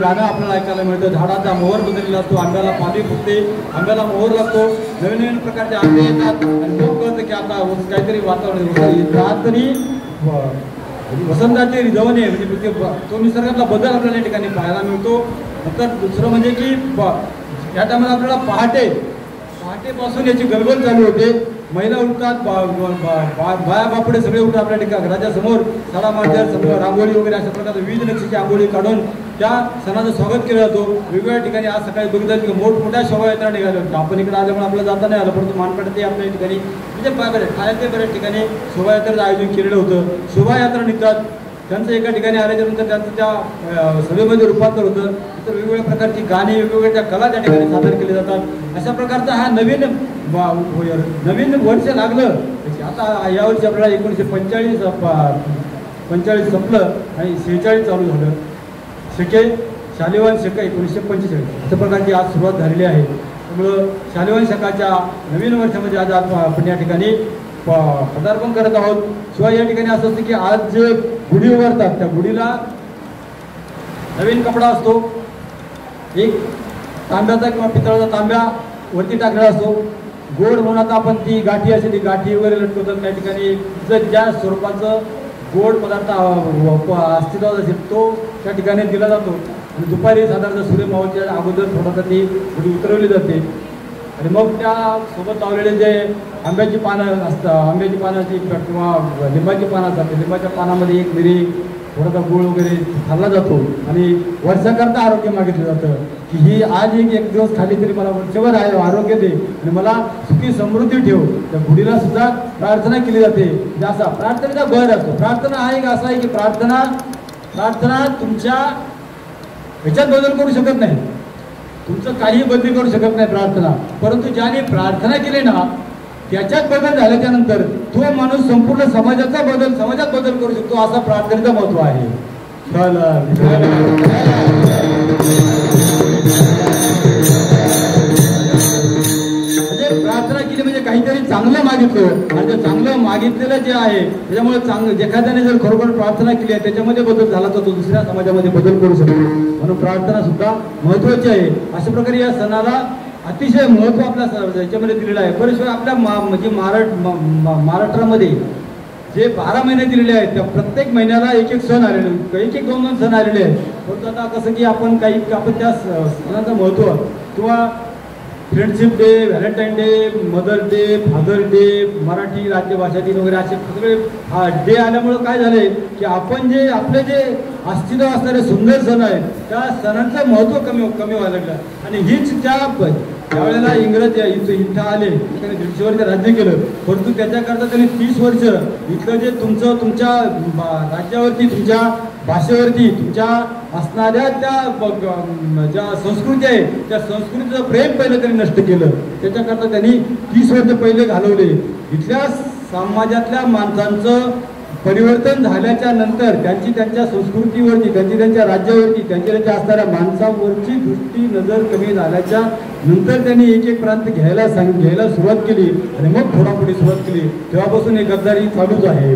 गाणं आपल्याला ऐकायला मिळतं. झाडाचा मोहर बदललेला असतो, आंब्याला पाणी फुटते, आंब्याला मोहर लागतो, नवीन नवीन प्रकारचे आंबे येतात आणि लोक कळतं की आता काहीतरी वातावरण तरी वसंताचे रिझवणे म्हणजे तो निसर्गातला बदल आपल्याला या ठिकाणी पाहायला मिळतो. नंतर दुसरं म्हणजे की या टायमाला आपल्याला पहाटेपासून याची गलबल चालू होते. महिला उठतात, बाया बापडे सगळे उठतात आपल्या ठिकाणी घराच्या समोर साडा मांडतात, समोर रांगोळी वगैरे अशा प्रकारचे विविध नक्षीची रांगोळी काढून त्या सणाचं स्वागत केलं जातो. वेगवेगळ्या ठिकाणी आज सकाळी बघितलं की मोठमोठ्या शोभायात्रा निघाल्या होत्या. आपण इकडे आल्यामुळे आपल्याला जाता नाही आलं, परंतु मानपाड्यात आपल्या ठिकाणी म्हणजे ठाण्यातल्या बऱ्याच ठिकाणी शोभायात्रेचं आयोजन केलेलं होतं. शोभायात्रा निघतात, त्यांचं एका ठिकाणी आल्याच्यानंतर त्यांचं त्या सभेमध्ये रूपांतर होतं. तर वेगवेगळ्या प्रकारची गाणी, वेगवेगळ्या त्या कला त्या ठिकाणी सादर केले जातात. अशा प्रकारचा हा नवीन वर्ष लागलं. आता यावर्षी आपल्याला 1945 संपलं आणि 46 चालू झालं. शालिवाहन शक 1945 अशा प्रकारची आज सुरुवात झालेली आहे. त्यामुळं शालिवाहन शकाच्या नवीन वर्षामध्ये आज आपण या ठिकाणी पदार्पण करत आहोत. शिवाय या ठिकाणी असं असतं की आज जे गुढी उभारतात त्या गुढीला नवीन कपडा असतो. एक तांब्याचा किंवा पितळाचा तांब्या वरती टाकलेला असतो. गोड म्हणून आता आपण ती गाठी असेल ती गाठी वगैरे लटकवतात. त्या ठिकाणी ज्या स्वरूपाचं गोड पदार्थ अस्तित्वात असेल तो त्या ठिकाणी दिला जातो. आणि दुपारी साधारणतः सूर्य मावळच्या अगोदर थोडासा ती गुढी उतरवली जाते. आणि मग त्या सोबत लावलेले जे आंब्याची पानं असतात, आंब्याची पानाची किंवा लिंबाची पानं असतात, लिंबाच्या पानामध्ये एक मिरी थोडासा गुळ वगैरे खाल्ला जातो. आणि वर्षाकरता आरोग्य मागितलं जातं की ही आज एक दिवस खाली तरी मला वर्षभर आरोग्य दे आणि मला सुखी समृद्धी ठेव. त्या गुढीला सुद्धा प्रार्थना केली जाते. असा प्रार्थनेचा भर असतो. प्रार्थना हा एक असा आहे की प्रार्थना तुमच्या ह्याच्यात बदल करू शकत नाही, तुमचं काही बदली करू शकत नाही प्रार्थना. परंतु ज्याने प्रार्थना केली ना त्याच्यात बदल झाल्याच्या नंतर तो माणूस संपूर्ण समाजात बदल करू शकतो. असा प्रार्थनेचं महत्व आहे. म्हणजे प्रार्थना केली म्हणजे काहीतरी चांगलं मागितलं आणि ते चांगलं मागितलेलं जे आहे त्याच्यामुळे एखाद्याने जर खरोखर प्रार्थना केली आहे त्याच्यामध्ये बदल झाला तर तो दुसऱ्या समाजामध्ये बदल करू शकतो. म्हणून प्रार्थना सुद्धा महत्वाची आहे. अशा प्रकारे या सणाला अतिशय महत्व आपल्या याच्यामध्ये दिलेलं आहे. बरेचवेळा आपल्या म्हणजे महाराष्ट्रामध्ये जे 12 महिने दिलेले आहेत त्या प्रत्येक महिन्याला एक सण आलेले, एक 2 सण आलेले आहेत. परंतु आता कसं की आपण त्या सणाचं महत्व किंवा friendship day, Valentine day, mother day, father day, Marathi राज्यभाषा दिन वगैरे असे सगळे डे आल्यामुळं काय झाले की आपण आपले जे अस्तित्व असणारे सुंदर सण आहेत त्या सणांचं महत्त्व कमी व्हायला लागलं. आणि हीच त्यावेळेला इंग्रज इथं आले, त्यांनी 150 वर्ष राज्य केलं. परंतु त्याच्याकरता त्यांनी 30 वर्ष इथलं जे तुमच्या राज्यावरती, तुमच्या भाषेवरती, तुमच्या असणाऱ्या ज्या संस्कृती आहे त्या संस्कृतीचं प्रेम पहिलं त्यांनी नष्ट केलं. त्याच्याकरता त्यांनी 30 वर्ष पहिले घालवले. इथल्या समाजातल्या माणसांचं परिवर्तन झाल्याच्या नंतर त्यांच्या संस्कृतीवरती, त्यांच्या राज्यावरती, त्यांच्या असणाऱ्या माणसावरची दृष्टी नजर कमी झाल्याच्या नंतर त्यांनी एक प्रांत घ्यायला सुरुवात केली आणि मग थोडापुढे सुरुवात केली. तेव्हापासून ही गद्दारी चालूच आहे.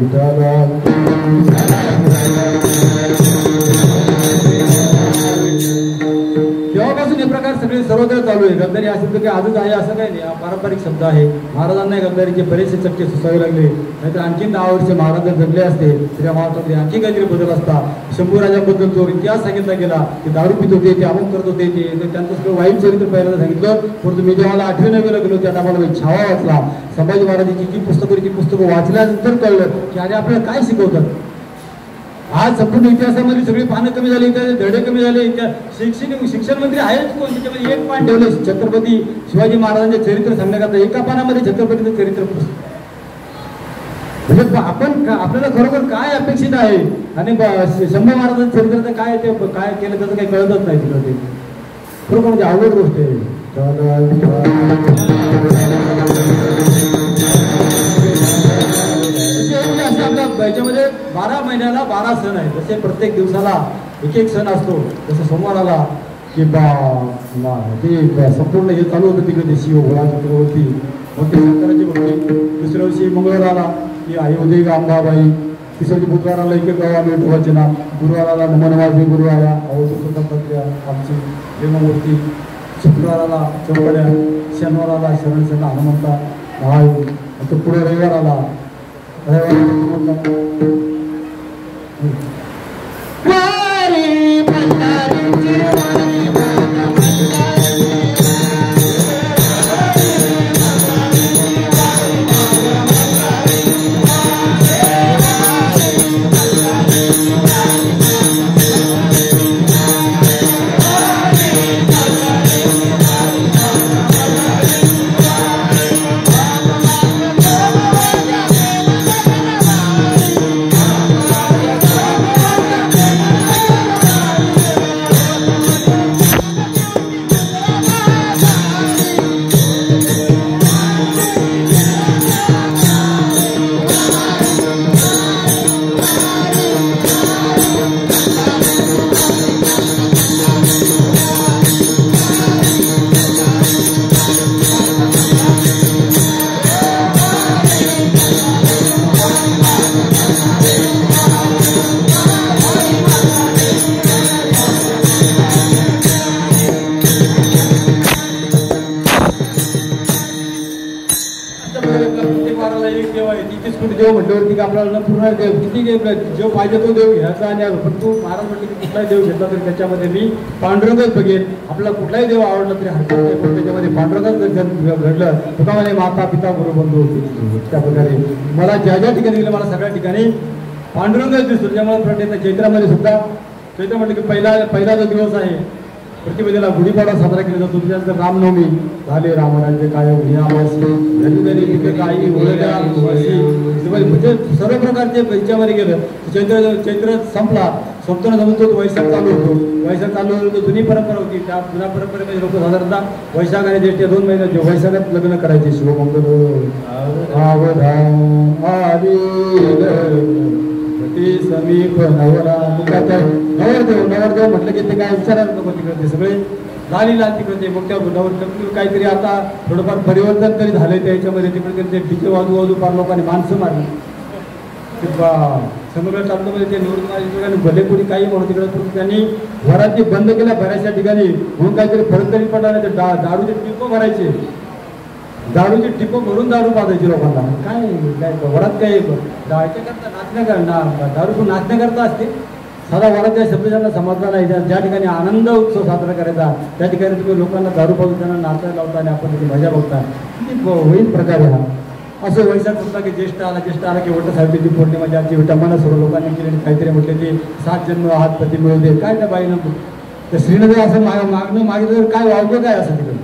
तेव्हापासून हे प्रकार सगळे सर्वत्र चालू आहे. गद्दारी हा शब्द काही आजच आहे असं काही नाही, हा पारंपरिक शब्द आहे. महाराजांना गद्दारीचे बरेचसे चटके सुसावे लागले, नाहीतर आणखी 10 वर्ष महाराज जगले असते तर या महाराष्ट्रामध्ये आणखी काहीतरी बदल असता. शंभूराजाबद्दल जो इतिहास सांगितला गेला की दारू पित होते, ते अमुक करत होते, ते त्यांचं सगळं वाईट चरित्र पहिल्यांदा सांगितलं. परंतु मी जेव्हा 8वी 9वीला गेलो त्या टायमाला छावा वाचला. संभाजी महाराजांची जी पुस्तकं वाचल्यानंतर कळलं की अरे आपल्याला काय शिकवतात. आज संपूर्ण इतिहासामध्ये सगळी पानं कमी झाली, धडे कमी झाले. शिक्षण मंत्री आहेच कोण, त्याच्यामध्ये एक पान ठेवले छत्रपती शिवाजी महाराजांचे चरित्र सांगण्याकरता. एका पानामध्ये छत्रपतीचं चरित्र. म्हणजे आपल्याला खरोखर काय अपेक्षित आहे आणि शंभू महाराजांचं चरित्र काय ते काय केलं त्याचं काही कळतच नाही तिकडं. ते खरोखर म्हणजे अवघड गोष्ट आहे. याच्यामध्ये 12 महिन्याला 12 सण आहेत. जसे प्रत्येक दिवसाला एक सण असतो. जसं सोमवाराला की ते संपूर्ण हे चालू होतं तिकडे शिव भोळा चक्रवर्ती, मग ते शंकराची भक्ती. दुसऱ्या दिवशी मंगळवाराला की आई उदय अंबाबाई. तिसऱ्या दिवशी बुधवाराला एक गाव आम्ही ठेवायचे. गुरुवाराला नमनवाजी गुरु आला आमची प्रेममूर्ती. शुक्रवाराला चौकड्या, शनिवाराला शरण सेना हनुमंता महावीर. पुढे रविवाराला वारी भंडारीची वारी म्हटल्यावरती आपल्याला पूर्ण किती जो पाहिजे तो देव घ्यायचा आणि पण तू महाराज म्हटलं की कुठलाही देव घेतला तरी त्याच्यामध्ये मी पांडुरंगच बघेन. आपल्याला कुठलाही देव आवडला तरी हरकत नाही, पण त्याच्यामध्ये पांडुरंगच घडलं तुका म्हणे माता पिता गुरुबंधू होते. त्या प्रकारे मला ज्या ज्या ठिकाणी गेलं मला सगळ्या ठिकाणी पांडुरंगच दिसतो. त्यामुळे प्रत्येक चैत्रामध्ये सुद्धा चैत्र म्हटलं की पहिला जो दिवस आहे प्रतिपदेला गुढीपाडवा साजरा केला जातो. त्यानंतर रामनवमी झाले, रामराज्य काय काही म्हणजे सर्व प्रकारचे याच्यामध्ये गेलं. चैत्र संपला, संपताना जमतो वैशाख चालू होतो. वैशाख चालू होतो, जुनी परंपरा होती. त्या जुन्या परंपरेमध्ये लोक साधारणतः वैशाख आणि ज्येष्ठ 2 महिन्यात वैशाखात लग्न करायचे. शिवमंगल समीप नवरा नवरदेव म्हटलं की ते काय विचारायला नको तिकडे सगळे झालेला तिकडे. मग त्या नवर काहीतरी आता थोडंफार परिवर्तन तरी झालंय त्याच्यामध्ये. तिकडे ते डीजे वाजू फार लोकांनी माणसं मारली. समग्र चालण्यामध्ये ते निवडणुका भले कोणी काही म्हणून तिकडे त्यांनी वरात बंद केल्या बऱ्याचशा ठिकाणी. म्हणून काहीतरी फरक तरी पडला नाही. ते दारूचे टिपो भरायचे, दारूचे टिपो भरून दारू पाजायचे लोकांना. काय वरात काय करता नाचण्याकरता दारू नाचण्याकरता असते. साधा वरात त्या शब्द त्यांना समजला नाही. ज्या ठिकाणी आनंद उत्सव साजरा करायचा त्या ठिकाणी तुम्ही लोकांना दारू पाजून त्यांना नाचायला लावता आणि आपण त्याची मजा बघता. होईल प्रकारे हा असं वैशाख होता की ज्येष्ठ आला की वट सावित्रीची पौर्णिमा ज्याची विटंबना सर्व लोकांनी केली. काहीतरी म्हटले ते 7 जन्म हात पती मिळू दे. काय त्या बाईनं त्या श्रीनगर असं मागणं मागितलं काय वावगं काय असं तिकडे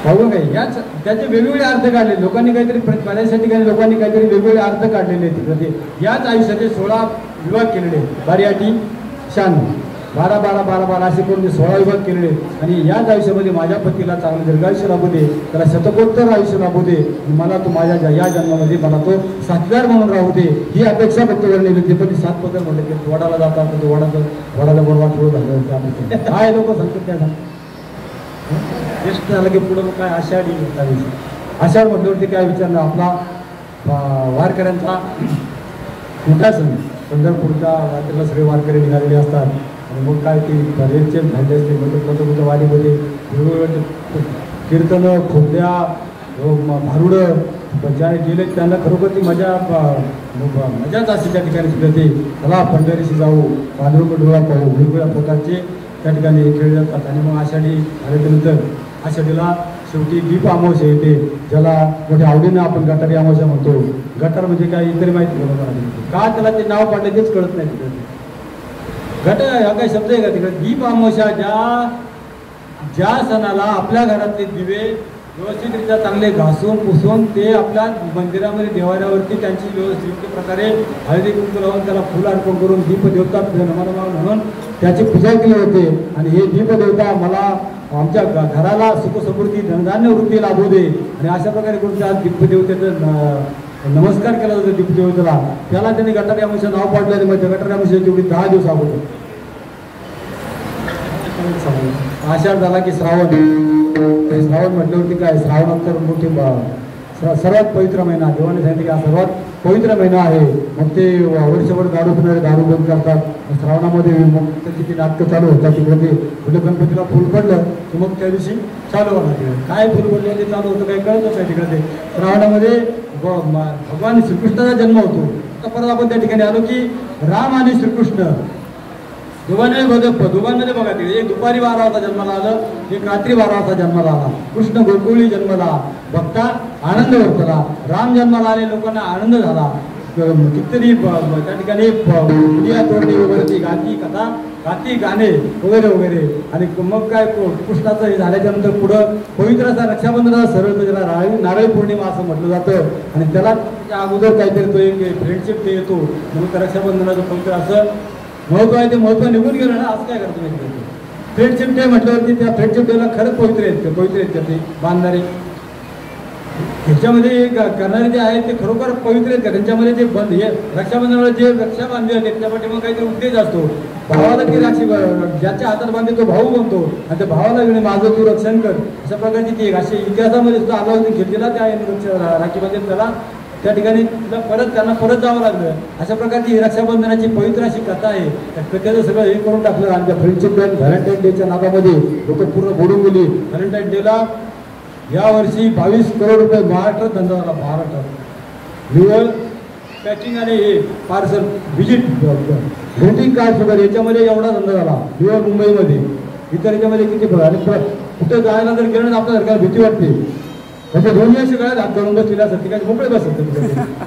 वावगं काय. याच त्याचे वेगवेगळे अर्थ काढले लोकांनी. काहीतरी बऱ्याचशा ठिकाणी लोकांनी काहीतरी वेगवेगळे अर्थ काढलेले तिकडे. याच आयुष्याचे 16 विभाग केलेले. बारीआटी शान 12 असे करून 16 विभाग केलेले. आणि याच आयुष्यामध्ये माझ्या पतीला चांगलं दीर्घायुष्य लाभू दे, त्याला शतकोत्तर आयुष्य लाभू दे, मला तो माझ्या या जन्मामध्ये मला तो साथीदार म्हणून राहू दे ही अपेक्षा फक्त करण्याची होती. पण 7 पदर म्हटले की वडाला जातात तो वडाला बरोबर थोडं झालं काय लोक सांगतात त्या ज्येष्ठ झालं की पुढं काय आषाढी आषाढ म्हटल्यावरती काय विचारलं आपला वारकऱ्यांचा मोठा सण. पंढरपूरच्या वाटेला सगळे वारकरी निघालेले असतात. आणि मग काय ते रेलचे झाले असते म्हणजे वारीमध्ये वेगवेगळे कीर्तनं खोबड्या भारुडं ज्या गेले त्यांना खरोखर ती मजाच असते त्या ठिकाणी सुद्धा. ते चला पंढरीशी जाऊ, पांडुरंग डोळा पाहू, वेगवेगळ्या प्रकारचे त्या ठिकाणी खेळले जातात. आणि मग आषाढी झाल्यानंतर आषाढीला शेवटी दीप अमावस्या येते, ज्याला मोठ्या आवडीनं आपण गटारी अमावस्या म्हणतो. गटार म्हणजे काय इतरी माहिती का त्याला ते नाव पाडले तेच कळत नाही तिकडे. गट हा काय शब्द आहे का तिकडे. दीप अमावस्या ज्या सणाला आपल्या घरातले दिवे व्यवस्थितरित्या चांगले घासून पुसून ते आपल्या मंदिरामध्ये देवाऱ्यावरती त्यांची व्यवस्थित प्रकारे हळदी कुंकू लावून त्याला फुल अर्पण करून दीपदेवता म्हणून त्याची पूजा केली होते. आणि हे दीपदेवता मला आमच्या घराला सुखसमृद्धी धनधान्य वृत्ती लाभू दे. आणि अशा प्रकारे करून त्या दीपदेवतेचं नमस्कार केला जातो. दीपदेवतेला त्याला त्यांनी गटारी अमावस्या नाव पाडलं. आणि मग गटारी अमावस्या तेवढी 10 दिवस अगोदर. आषाढ झाला की श्रावण म्हटल्यावरती काय श्रावणात तर मोठी सर्वात पवित्र महिना देवाने सांगितले की हा सर्वात पवित्र महिना आहे. मग ते वर्षभर दारू पिणारे दारू बंद करतात. श्रावणामध्ये मग त्याची ती नाटकं चालू होतात. तिकडे ते कुठे गणपतीला फुल पडलं की मग त्या दिवशी चालू होणार. तिकडे काय फुल पडलं ते चालू होतं काही कळत काय तिकडे. ते श्रावणामध्ये भगवान श्रीकृष्णाचा जन्म होतो. आता परत आपण त्या ठिकाणी आलो की राम आणि श्रीकृष्ण दोघांमध्ये बघा ते एक दुपारी 12 वाजता जन्माला आलं, एक रात्री 12 वाजता जन्माला आला. कृष्ण गोकुळी जन्माला, भक्ता आनंद वर्तला. राम जन्माला आले, लोकांना आनंद झाला. कितीतरी त्या ठिकाणी पुडिया तोडणी वगैरे ती गाती कथा गाती गाणे वगैरे वगैरे. आणि मग काय कृष्णाचं हे झाल्याच्या नंतर पुढं पवित्र असा रक्षाबंधनाचा सरळ त्याला नारळी पौर्णिमा असं म्हटलं जातं. आणि त्याला त्याच्या अगोदर काहीतरी तो एक फ्रेंडशिप डे येतो म्हणून त्या रक्षाबंधनाचं पवित्र असं महत्व आहे. ते महत्व निघून गेलं ना, असं काय करतो माहिती. फ्रेंडशिप डे म्हटल्यावरती त्या फ्रेंडशिप डेला खरंच पवित्र आहेत ते बांधणारे. ह्याच्यामध्ये करणारे जे आहेत ते खरोखर पवित्र आहेत का, त्यांच्यामध्ये जे हे रक्षाबंधनाला जे रक्षा बांधली होते त्याच्यामध्ये मग काहीतरी उद्देश असतो. भावाला ती राखी ज्याच्या हातात बांधते तो भाऊ बनतो आणि त्या भावाला घेणे माझं तू रक्षण कर अशा प्रकारची ती एक अशी इतिहासामध्ये सुद्धा आला होती घेतलेला त्या राखीमध्ये त्याला त्या ठिकाणी त्यांना परत जावं लागलं. अशा प्रकारची रक्षाबंधनाची पवित्र अशी कथा आहे. त्या कथेचं सगळं हे करून टाकलं आणि त्या फ्रेंडशिप डे व्हॅलेंटाईन डेच्या नादामध्ये लोक पूर्ण बोलून गेली. व्हॅलेंटाईन डेला यावर्षी 22 करोड रुपये महाराष्ट्रात धंदा झाला. महाराष्ट्रात निवड पॅकिंग आणि हे पार्सल व्हिजिट ग्रीटिंग कार्ड वगैरे याच्यामध्ये एवढा धंदा झाला निवड मुंबईमध्ये. इतर याच्यामध्ये किती आणि कुठे जायला जर गेलं ना आपल्या भीती वाटते. म्हणजे दोन्ही असे गळ्यात हात धरून बसलेला असतात, काय मोकळे बसतात.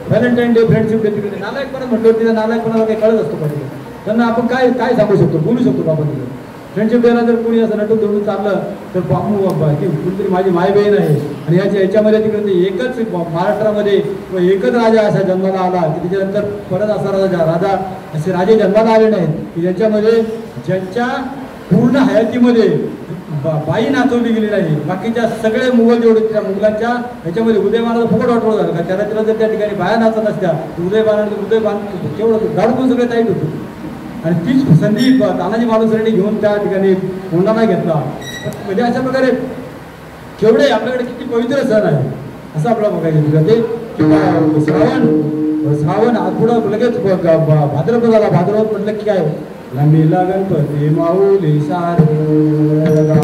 व्हॅलेंटाईन डे फ्रेंडशिप डे तिकडे नालायकपणा म्हटलं तिला नालायकपणाला काही कळत असतो पाहिजे. त्यांना आपण काय काय सांगू शकतो, बोलू शकतो आपण तिकडे. फ्रेंडशिप डेला जर कोणी असं नटून धरून चाललं तर बापू की कुठेतरी माझी माय बहीण आहे. आणि याच्यामध्ये तिकडे एकच महाराष्ट्रामध्ये एकच राजा असा जन्माला आला की त्याच्यानंतर परत असा राजा असे राजे जन्माला आले नाहीत की ज्यांच्यामध्ये ज्यांच्या पूर्ण हयातीमध्ये बाई नाचवली गेली नाही. बाकीच्या सगळे मुघल जेवढे त्या मुघलांच्या ह्याच्यामध्ये उदयमानाचं फुकट वाटवलं झालं का. त्याला जर त्या ठिकाणी बाया नाचत असत्या उदयबान तेवढं गाडू पण सगळे टाईट होतं. आणि तीच संधी तानाजी मालुसरेने घेऊन त्या ठिकाणी कोंडाणा घेतला. म्हणजे अशा प्रकारे केवढे आपल्याकडे किती पवित्र सण आहे असं आपल्याला बघायचं. ते श्रावण पुढं लगेच भाद्रपद आला. भाद्रपद म्हटलं की काय लंबीला गणपती माऊली सारगा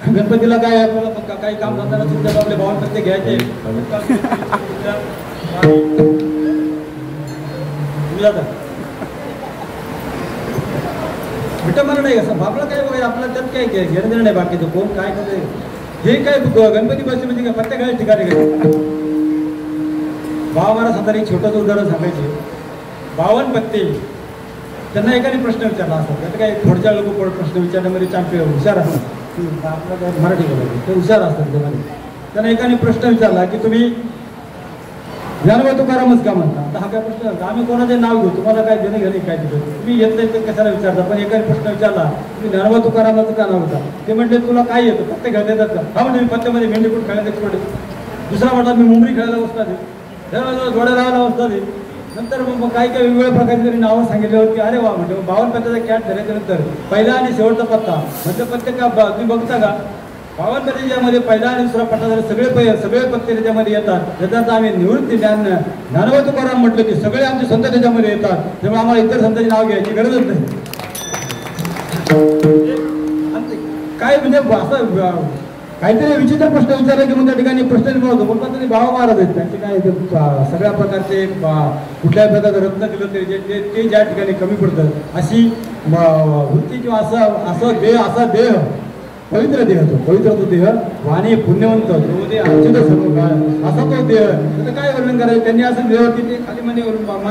गणपतीला काय आपल्याला काही काम करताना सुद्धा आपले भावन प्रत्येक घ्यायचे. विटंबना नाही कसं बापला काय बघायचं आपल्याला त्यात काय घेणं देणं नाही. बाकीचं कोण काय करते हे काय गणपती बसले म्हणजे काय प्रत्येक ठिकाणी भाव मला साधारण एक छोटंच उदाहरण सांगायचे. 52 पत्ते त्यांना एकाने प्रश्न विचारला असतात. त्यात काय थोडच्या लोक प्रश्न विचारण्यामध्ये चांगले हुशार असतात. आपलं काय मराठी बोलायचं ते हुशार असतात. त्यांना एकाने प्रश्न विचारला की तुम्ही ज्ञानोबा तुकारामच का म्हणता. आता हा काय प्रश्न आम्ही कोणाचे नाव घेऊ, तुम्हाला काय देणं घेणे काय तिथं तुम्ही येत नाही तर कशाला विचारता. पण एकाने प्रश्न विचारला तुम्ही ज्ञानोबा तुकारामाचं का नाव होता. ते म्हणले तुला काय येतं पत्ते खेळता येतात का. हा म्हणजे मी पत्त्यामध्ये मेंढीपूट खेळायला एक्सपर्ट आहे. दुसरा म्हटला मी मुंबरी खेळायला बसतात जोड्या लावायला बसतात. नंतर मग काही काही वेगवेगळ्या प्रकारची तरी नावं सांगितली होती. अरे वा म्हणजे 52 पत्त्याचा कॅट झाल्याच्या नंतर पहिला आणि शेवटचा पत्ता म्हणजे पत्ते का तुम्ही बघता का 52 पत्ते ज्यामध्ये पहिला आणि दुसरा पत्ता झाला सगळे पत्ते त्याच्यामध्ये येतात. त्याचा आम्ही निवृत्ती ज्ञानोबा तुकाराम म्हटलं की सगळे आमचे संत त्याच्यामध्ये येतात. त्यामुळे आम्हाला इतर संतांची नाव घ्यायची गरजच नाही. काय म्हणजे असं काहीतरी विचित्र प्रश्न विचारला की मग त्या ठिकाणी प्रश्न निर्माण होतो. बोलतात तरी बाबा महाराज आहेत त्यांचे काय सगळ्या प्रकारचे कुठल्याही प्रकारचं रत्न दिलं तरी ते ज्या ठिकाणी कमी पडतं अशी वृत्ती किंवा असा देह पवित्र देह तो देह वाणी पुण्यवंत जो ते अर्जुन सर्व काळ असा तो देह. त्याचं काय वर्णन करायचं, त्यांनी असं देवावरती ते खाली मान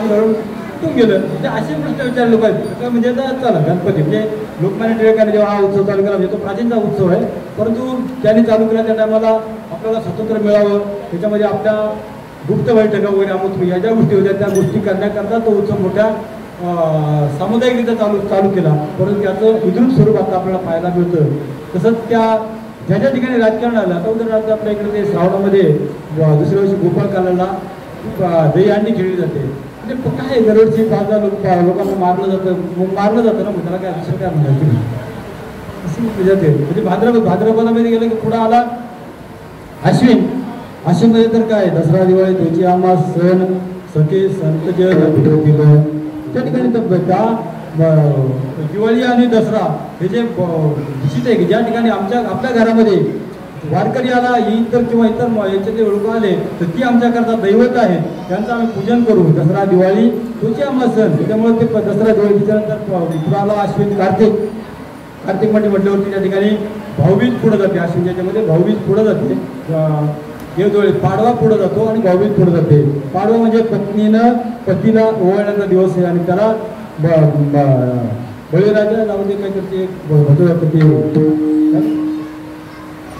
घालून उठून गेलं. म्हणजे असे प्रश्न विचारले लोक आहेत. म्हणजे चला गणपती म्हणजे लोकमान्य टिळकांनी जेव्हा हा उत्सव चालू केला, म्हणजे तो प्राचीनचा उत्सव आहे, परंतु त्यांनी चालू केला त्या टायमाला आपल्याला स्वातंत्र्य मिळावं, त्याच्यामध्ये आपल्या गुप्त बैठका वगैरे अमुक या ज्या गोष्टी होत्या त्या गोष्टी करण्याकरता तो उत्सव मोठ्या सामुदायिकरित्या चालू केला. परंतु त्याचं विद्रुप स्वरूप आता आपल्याला पाहायला मिळतं. तसंच ज्या ज्या ठिकाणी राजकारण आलं, आता उदाहरणार्थ आपल्या इकडे ते श्रावणामध्ये दुसऱ्या वर्षी गोपाळकालाला दहीहंडी खेळली जाते. म्हणजे काय दरवर्षी 5,000 लोकांना मारलं जातं ना, मग त्याला काय दुसरं काय म्हणायचं असं जाते. म्हणजे भाद्रपदामध्ये गेलं की पुढं आला अश्विनमध्ये तर काय दसरा दिवाळी तुळशी आम्हा सण सखे संतजन दिलं. त्या ठिकाणी तर दिवाळी आणि दसरा हे जे निश्चित आहे की ज्या ठिकाणी आपल्या घरामध्ये वारकरी आला इतर किंवा याचे जे लोक आले तर ती आमच्याकरता दैवत आहेत, त्यांचं आम्ही पूजन करू. दसरा दिवाळी तुझे आम्हा सण, त्याच्यामुळे ते दसरा दिवाळी त्याच्यानंतर आला अश्विन कार्तिक म्हटल्यावरती त्या ठिकाणी भाऊबीज पुढे जाते. अश्विन याच्यामध्ये भाऊबीज पुढे जाते. देवजवळ पाडवा पुढे जातो आणि भाऊबीज पुढे जाते. पाडवा म्हणजे पत्नीनं पतीला ओवाळण्याचा दिवस आहे आणि त्याला बळीराजा नावाचे काय करते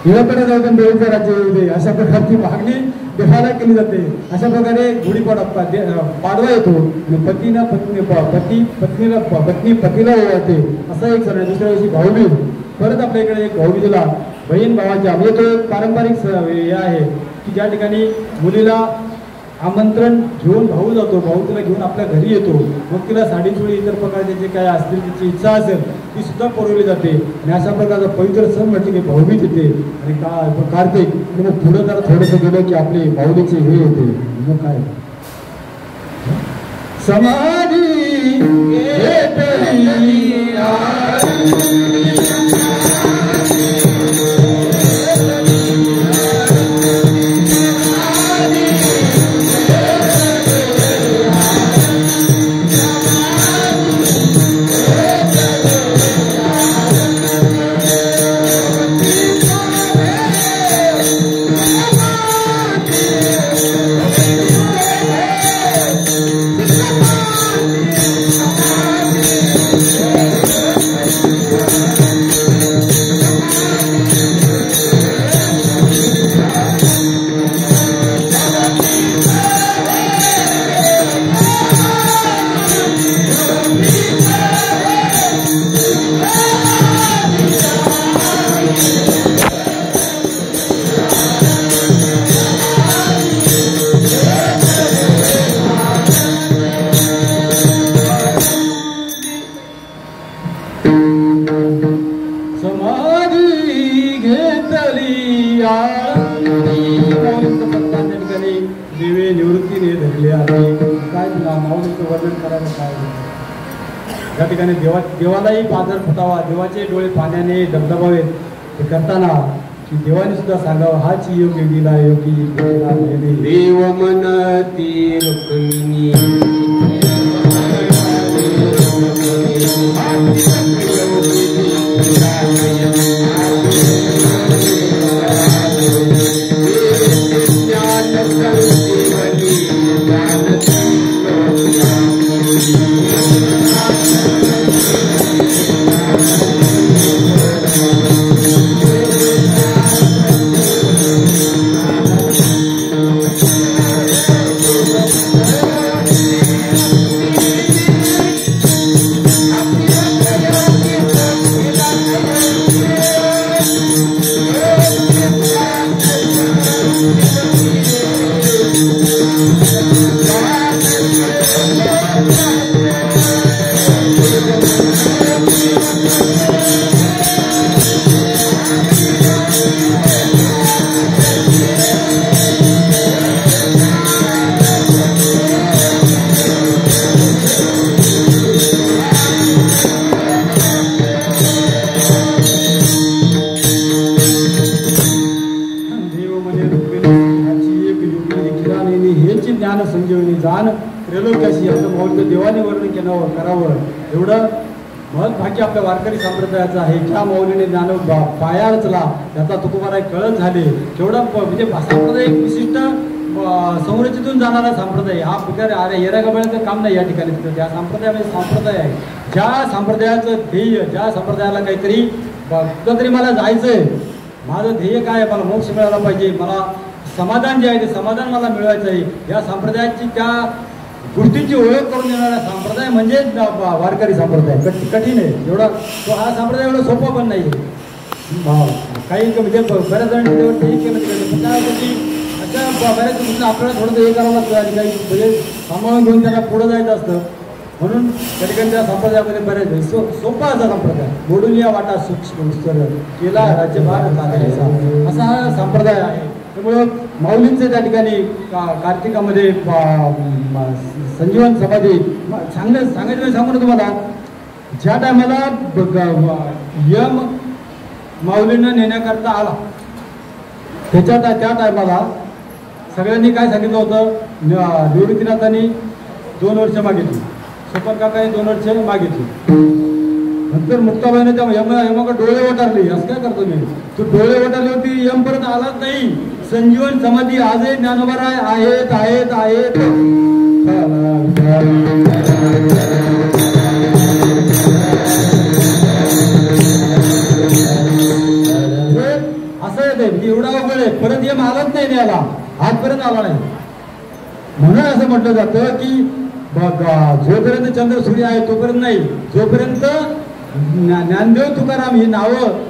हिराकडे जाऊ देवीचा राज्य येऊ दे अशा प्रकारची मागणी देवाला केली जाते. अशा प्रकारे गुढीपाडवा पाडवा येतो आणि पत्नी पतीला ओवाळते असा एक सण आहे. दुसऱ्या दिवशी भाऊबीज. परत आपल्या इकडे एक भाऊबीजेला बहीण भावाच्या म्हणजे तो एक पारंपरिक हे आहे की ज्या ठिकाणी मुलीला आमंत्रण घेऊन भाऊ जातो, भाऊ तिला घेऊन आपल्या घरी येतो, मग तिला साडीचोळी इतर प्रकारचे जे काय असतील तिची इच्छा असेल ती सुद्धा पुरवली जाते. आणि अशा प्रकारचा पवित्र सण म्हणजे की भाऊबीज येते आणि कार्तिक. मग पुढं जरा थोडंसं गेलं की आपले भाऊबीचे हे येते. मग काय समाधी त्या ठिकाणी देवालाही पाझर फुटावा, देवाचे डोळे पाण्याने धबधबावेत हे करताना की देवाने सुद्धा सांगावं हाच योगी दिला योगी देव मनती रुक्मिणी महत्भागी आपल्या वारकरी संप्रदायाचा आहे. ज्या माऊलीने ज्ञान पाया रचला त्याचा तुकोबाराय कळत झाले. केवढा म्हणजे संप्रदाय एक विशिष्ट संरचनेतून जाणारा संप्रदाय. हा प्रकारे अरे येरागबळ्याचं काम नाही या ठिकाणी. त्या संप्रदायामध्ये संप्रदाय आहे. ज्या संप्रदायाचं ध्येय, ज्या संप्रदायाला काहीतरी कुठंतरी मला जायचंय, माझं ध्येय काय आहे, मला मोक्ष मिळाला पाहिजे, मला समाधान जे आहे ते समाधान मला मिळवायचं आहे, या संप्रदायाची त्या गोष्टींची ओळख करून देणारा संप्रदाय म्हणजे वारकरी संप्रदाय. कठीण आहे एवढा तो. हा संप्रदाय एवढा सोपा पण नाही. काही म्हणजे बऱ्याच जणांनी त्यावर ते केलं पण काय होतं की अशा बऱ्याच गोष्टी आपल्याला थोडं हे करावं लागतं आणि काही म्हणजे सांभाळून घेऊन त्यांना पुढं जायचं असतं. म्हणून त्या ठिकाणी त्या संप्रदायामध्ये बरेच सोपा असा संप्रदाय. मोडून या वाटा सूक्ष्म केला राज्यभार चालायचा असा हा संप्रदाय आहे. त्यामुळं माऊलींचे त्या ठिकाणी कार्तिकामध्ये संजीवन समाधी सांगायचं सांगू ना तुम्हाला. ज्या टायमाला यम माऊलींना नेण्याकरता आला त्या टायमाला सगळ्यांनी काय सांगितलं होतं, निवृत्तीनाथांनी 2 वर्ष मागितली, सोपन काकाने 2 वर्ष मागितली. नंतर मुक्ताबाईने त्या यमाकडे डोळे वटारले. असं काय करतो मी, तू डोळे वटारली होती, यम परत आलाच नाही. संजीवन समाधी आजही ज्ञानोबा आहेत आहेत आहेत. असं येते एवढा अवघड आहे. परत यम आलाच नाही न्यायला, आजपर्यंत आला नाही. म्हणून असं म्हटलं जातं की जोपर्यंत चंद्र सूर्य आहे तोपर्यंत नाही, जोपर्यंत ज्ञानदेव तुकाराम ही नावं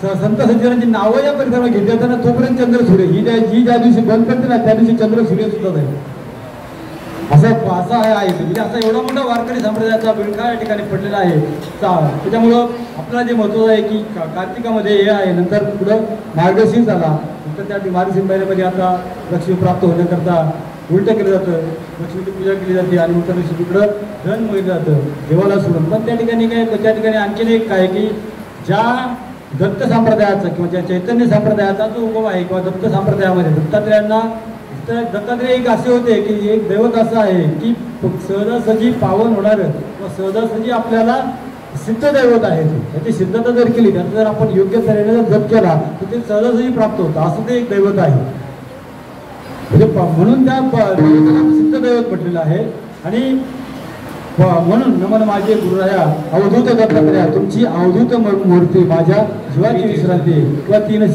संत सज्जनांची नावं या परिसरावर घेतली जाताना तोपर्यंत चंद्र सूर्य ही ज्या दिवशी बंद करते ना त्या दिवशी चंद्र सूर्य सुद्धा नाही. असं आहे. म्हणजे असा एवढा मोठा वारकरी संप्रदायाचा बिळखा या ठिकाणी पडलेला आहे. त्याच्यामुळं आपल्याला जे महत्त्व आहे की कार्तिकामध्ये हे आहे. नंतर पुढं मार्गशीर्ष आला. नंतर त्या मार्गशीर्ष महिन्यामध्ये आता लक्ष्मी प्राप्त होण्याकरता उलटं केलं जातं, लक्ष्मीची पूजा केली जाते आणि नंतर लक्ष्मीकडं धन मिळलं जातं देवाला सोडून. पण त्या ठिकाणी काय, त्या ठिकाणी आणखीन एक काय की ज्या दत्त संप्रदायाचा किंवा ज्या चैतन्य संप्रदायाचा जो उगम आहे किंवा दत्त संप्रदायामध्ये दत्तात्रेय एक असे होते की एक दैवत असं आहे की सहजासहजी पावन होणारं किंवा सहजासहजी आपल्याला सिद्ध दैवत आहे. त्याची सिद्धता जर केली, त्याचा जर आपण योग्य तऱ्हेने जर जप केला तर ते सहजासहजी प्राप्त होतं. असं ते एक दैवत आहे. म्हणजे म्हणून त्या सिद्ध दैवत म्हटलेलं आहे. आणि म्हणून नमन माझे गुरुराया अवधूत दत्तात्रेया तुमची अवधूत मूर्ती माझ्या जीवाची विश्रांती किंवा 3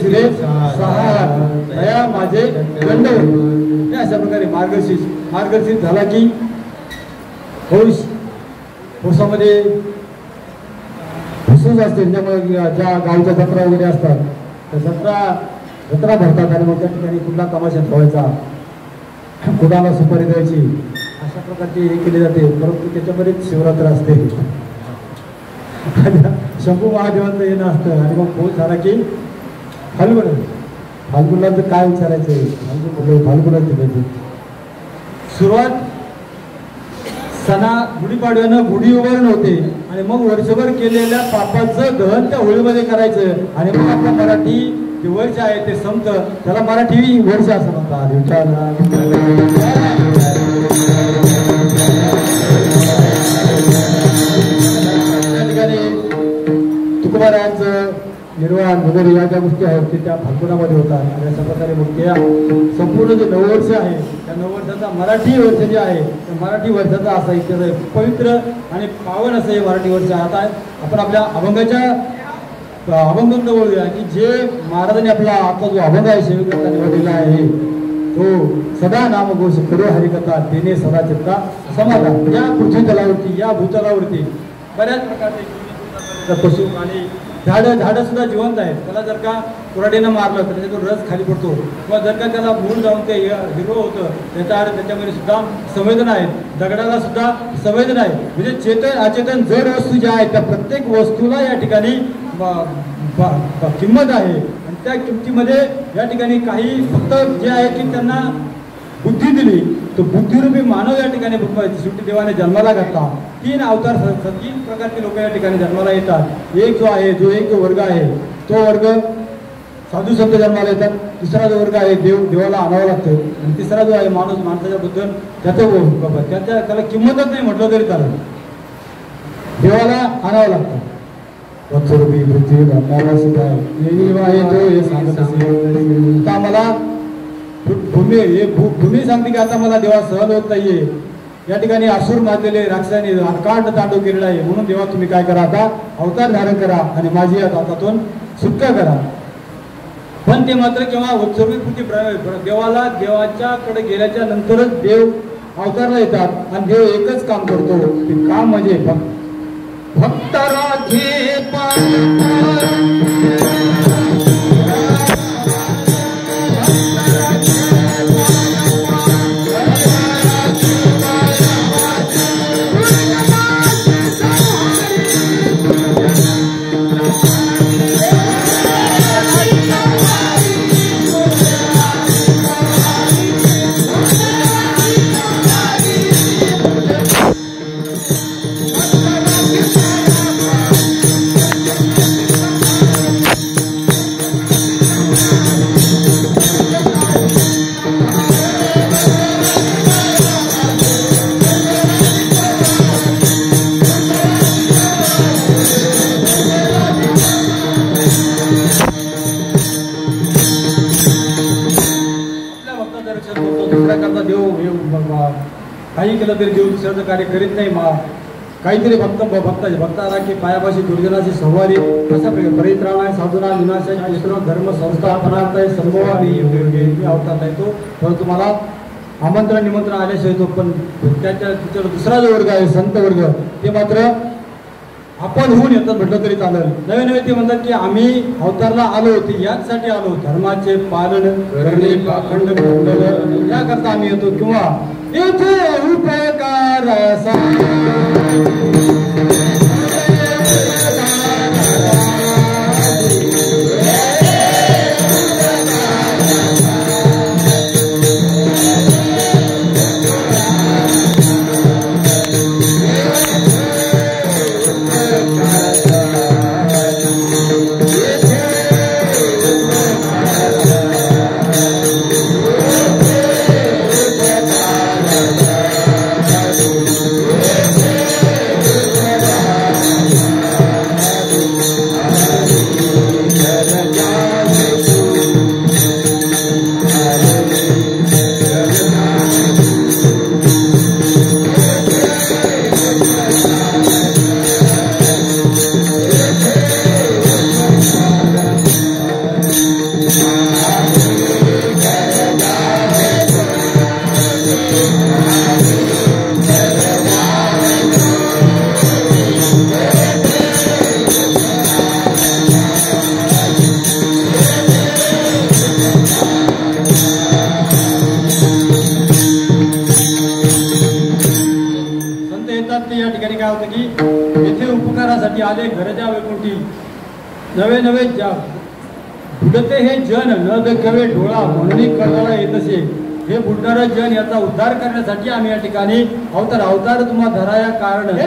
शिरे 6 दया माझे दंड. अशा प्रकारे मार्गशीर्ष झाला की पौषामध्ये फुसूस असते. त्यामुळे ज्या गावच्या जत्रा वगैरे असतात त्या जत्रा भरतात आणि मग त्या ठिकाणी कुठला तमाशा ठेवायचा, कुणाला सुपारी द्यायची, अशा प्रकारचे हे केले जाते. परंतु त्याच्यामध्ये शिवरात्र असते. शंभू महादेवांचं येणं असतं आणि मग पोच झाला की फाल्गुनाचं काय विचारायचं, फाल्गुनात तिथे सुरुवात सणा गुढीपाडव्यानं गुढी उभारण होते आणि मग वर्षभर केलेल्या पापाचं दहन त्या होळीमध्ये करायचं आणि मग आपलं मराठी जे वर्ष आहे ते संपतं. त्याला मराठी वर्ष असं म्हणतात. त्या ठिकाणी तुकोबारायांचं निर्वाण वगैरे या ज्या गोष्टी आहेत ते त्या फाल्गुनामध्ये होतात. आणि अशा प्रकारे मग त्या संपूर्ण जे नववर्ष आहे त्या नववर्षाचा मराठी वर्ष जे आहे त्या मराठी वर्षाचा असा इतिहास पवित्र आणि पावन असं हे मराठी वर्ष. आता आपण आपल्या अभंगाच्या अभंग बोलूया की जे महाराजांनी आपला आता जो अभंग आहे सेविकता निवडलेला आहे तो सदा नामघोष करो हरिकथा देणे सदा चित्ता समाधान. या पृथ्वी तलावरती या भूतलावरती बऱ्याच प्रकारचे पशु आणि झाडं सुद्धा जिवंत आहेत. त्याला जर का कुऱ्हाडीनं मारलं तर त्याच्यातून रस खाली पडतो किंवा जर का त्याला मूळ जाऊन ते हिरवं होतं त्याच्यामध्ये सुद्धा संवेदना आहेत. दगडाला सुद्धा संवेदना आहे. म्हणजे चेतन अचेतन जड वस्तू ज्या आहेत त्या प्रत्येक वस्तूला या ठिकाणी किंमत आहे. आणि त्या किमतीमध्ये या ठिकाणी काही फक्त जे आहे की त्यांना बुद्धी दिली तो बुद्धिरूपी मानव या ठिकाणी शेवटी देवाने जन्माला घातला. 3 अवतार 3 प्रकारचे लोक या ठिकाणी जन्माला येतात. एक जो वर्ग आहे तो वर्ग साधू संत जन्माला येतात. दुसरा जो वर्ग आहे देवाला आणावं लागतं. आणि तिसरा जो आहे माणसाच्या बद्दल त्याला किंमतच नाही म्हटलं तरी चालेल. देवाला आणावं लागतं. वत्सरूपी पृथ्वी ब्रह्माला सुद्धा हे सांगत असेल आता मला भूमी सांगते की आता मला देवा सहन होत नाहीये. या ठिकाणी असुर मारलेले राक्षसाने अकांड तांडव केलेला आहे. म्हणून देवा तुम्ही काय करा, आता अवतार धारण करा आणि माझी या हातातून सुटका करा. पण ते मात्र केव्हा उत्सर्गीकृती देवाला देवाच्याकडे गेल्याच्या नंतरच देव अवतारला येतात आणि देव एकच काम करतो. ते काम म्हणजे भक्त राखे काही केलं तरी देव दुसऱ्याचं कार्य करीत नाही. काहीतरी भक्ताला की पायापाशी दुर्जनाची संवारी अशा परित्राणाय साधुना विनाशाय मिश्र धर्म संस्थापनार्थाय संभवानी अवतारला येतो. परंतु मला आमंत्रण निमंत्रण आल्याशिवाय येतो. पण त्याच्यावर दुसरा जो वर्ग आहे संत वर्ग ते मात्र आपण होऊन येतात म्हटलं तरी चालेल. नवे नवे ते म्हणतात की आम्ही अवतारला आलो होते याचसाठी आलो, धर्माचे पालन करणे पाखंड खंडन याकरता आम्ही येतो. किंवा इथे उपकार आले घरच्या वैकुंठी नवे नवे बुडते हे जन न दखवे डोळा म्हणून कळवायला येत असे. हे बुडणारं जन याचा उद्धार करण्यासाठी आम्ही या ठिकाणी अवतार तुम्हा धराया कारण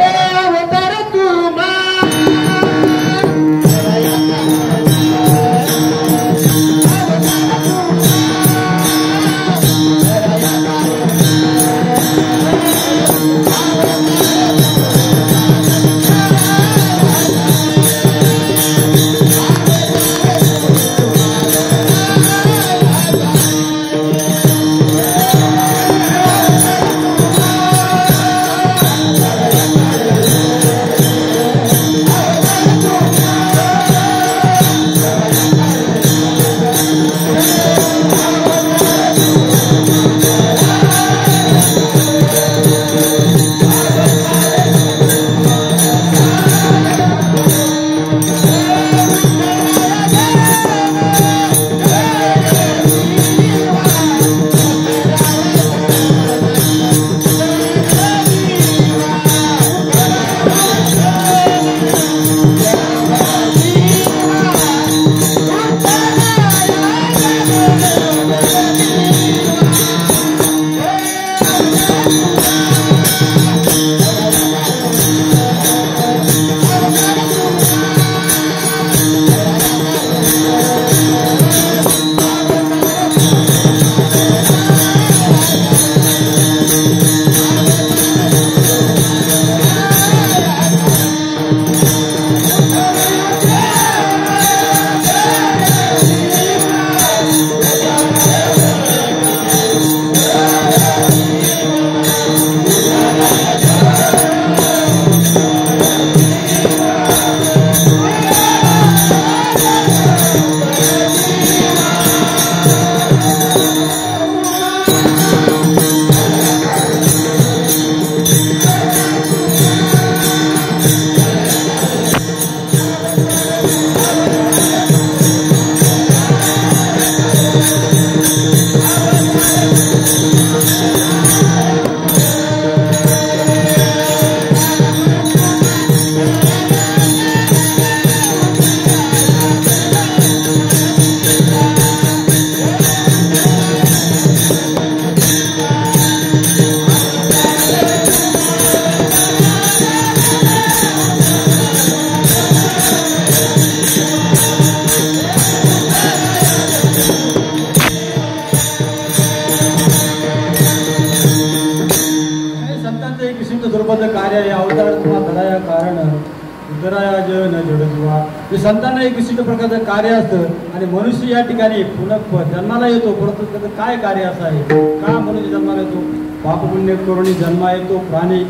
एक विशिष्ट स्वरूपाचं कार्य आहे. अवतार तुम्हा धराया कारण उतराया जन जडजुवा. ते संतांना एक विशिष्ट प्रकारचं कार्य असतं आणि मनुष्य या ठिकाणी पुन्हा जन्माला येतो, परंतु त्याचं काय कार्य असं आहे? का मनुष्य जन्माला येतो? पापपुण्य करून जन्मा येतो प्राणी.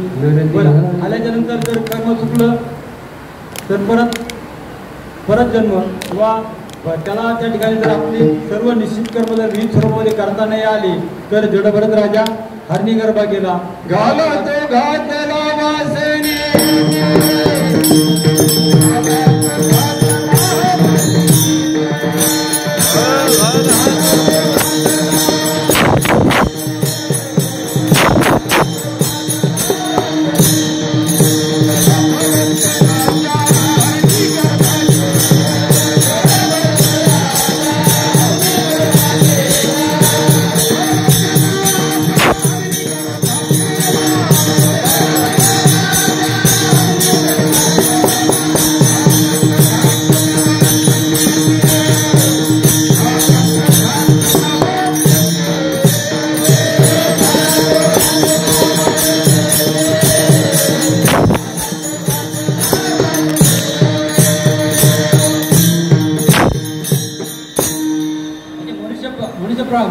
आल्याच्या नंतर जर कर्म चुकलं तर परत जन्म किंवा त्याला त्या ठिकाणी जर आपली सर्व निश्चित कर्म जर विहित स्वरूपामध्ये करता नाही आली तर जडभरत राजा हरणी गर्भा गेला. घालतो घातला वासने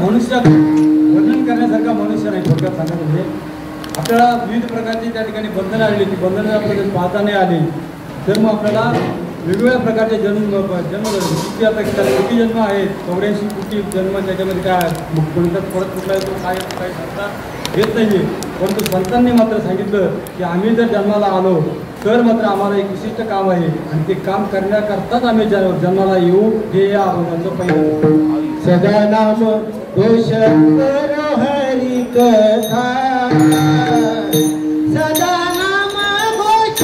मनुष्य वर्णन करण्यासारखा मनुष्य नाही. थोडक्यात सांगायचं म्हणजे आपल्याला विविध प्रकारची त्या ठिकाणी बंधनं आली. ती बंधनं आपल्याला पाहता नाही आली तर मग आपल्याला वेगवेगळ्या प्रकारचे जन्म किती आता किती जन्म आहेत? 84 कोटी जन्म. त्याच्यामध्ये काय कोणत्याच परत कुठला येतो काय सांगता येत नाही. परंतु संतांनी मात्र सांगितलं की आम्ही जर जन्माला आलो तर मात्र आम्हाला एक विशिष्ट काम आहे आणि ते काम करण्याकरताच आम्ही जन्माला येऊ. हे या अभंगाचं पहिलं. सदा नाम घोष करो हरि कथा. सदा नाम घोष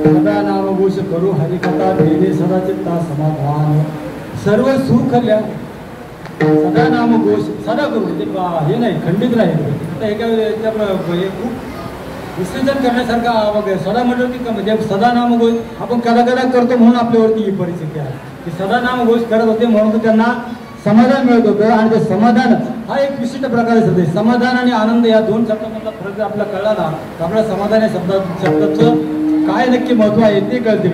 सदा नाम घोष करो हरि कथा. सर्व सुख सदा नाम घोष सदा करू म्हणजे हे नाही खंडित नाही. आता एका हे खूप विसर्जन करण्यासारखा सदा म्हटलं की म्हणजे सदा नाम घोष आपण कदा करतो म्हणून आपल्यावरती ही परिस्थिती आहे की सदा नाम घोष करत होते म्हणून त्यांना समाधान मिळत होतं. आणि ते समाधान हा एक विशिष्ट प्रकार असते. समाधान आणि आनंद या दोन शब्दांमधला फरक आपल्याला कळला ना तर आपल्याला समाधान या शब्दाचं काय नक्की महत्व आहे ते कळते.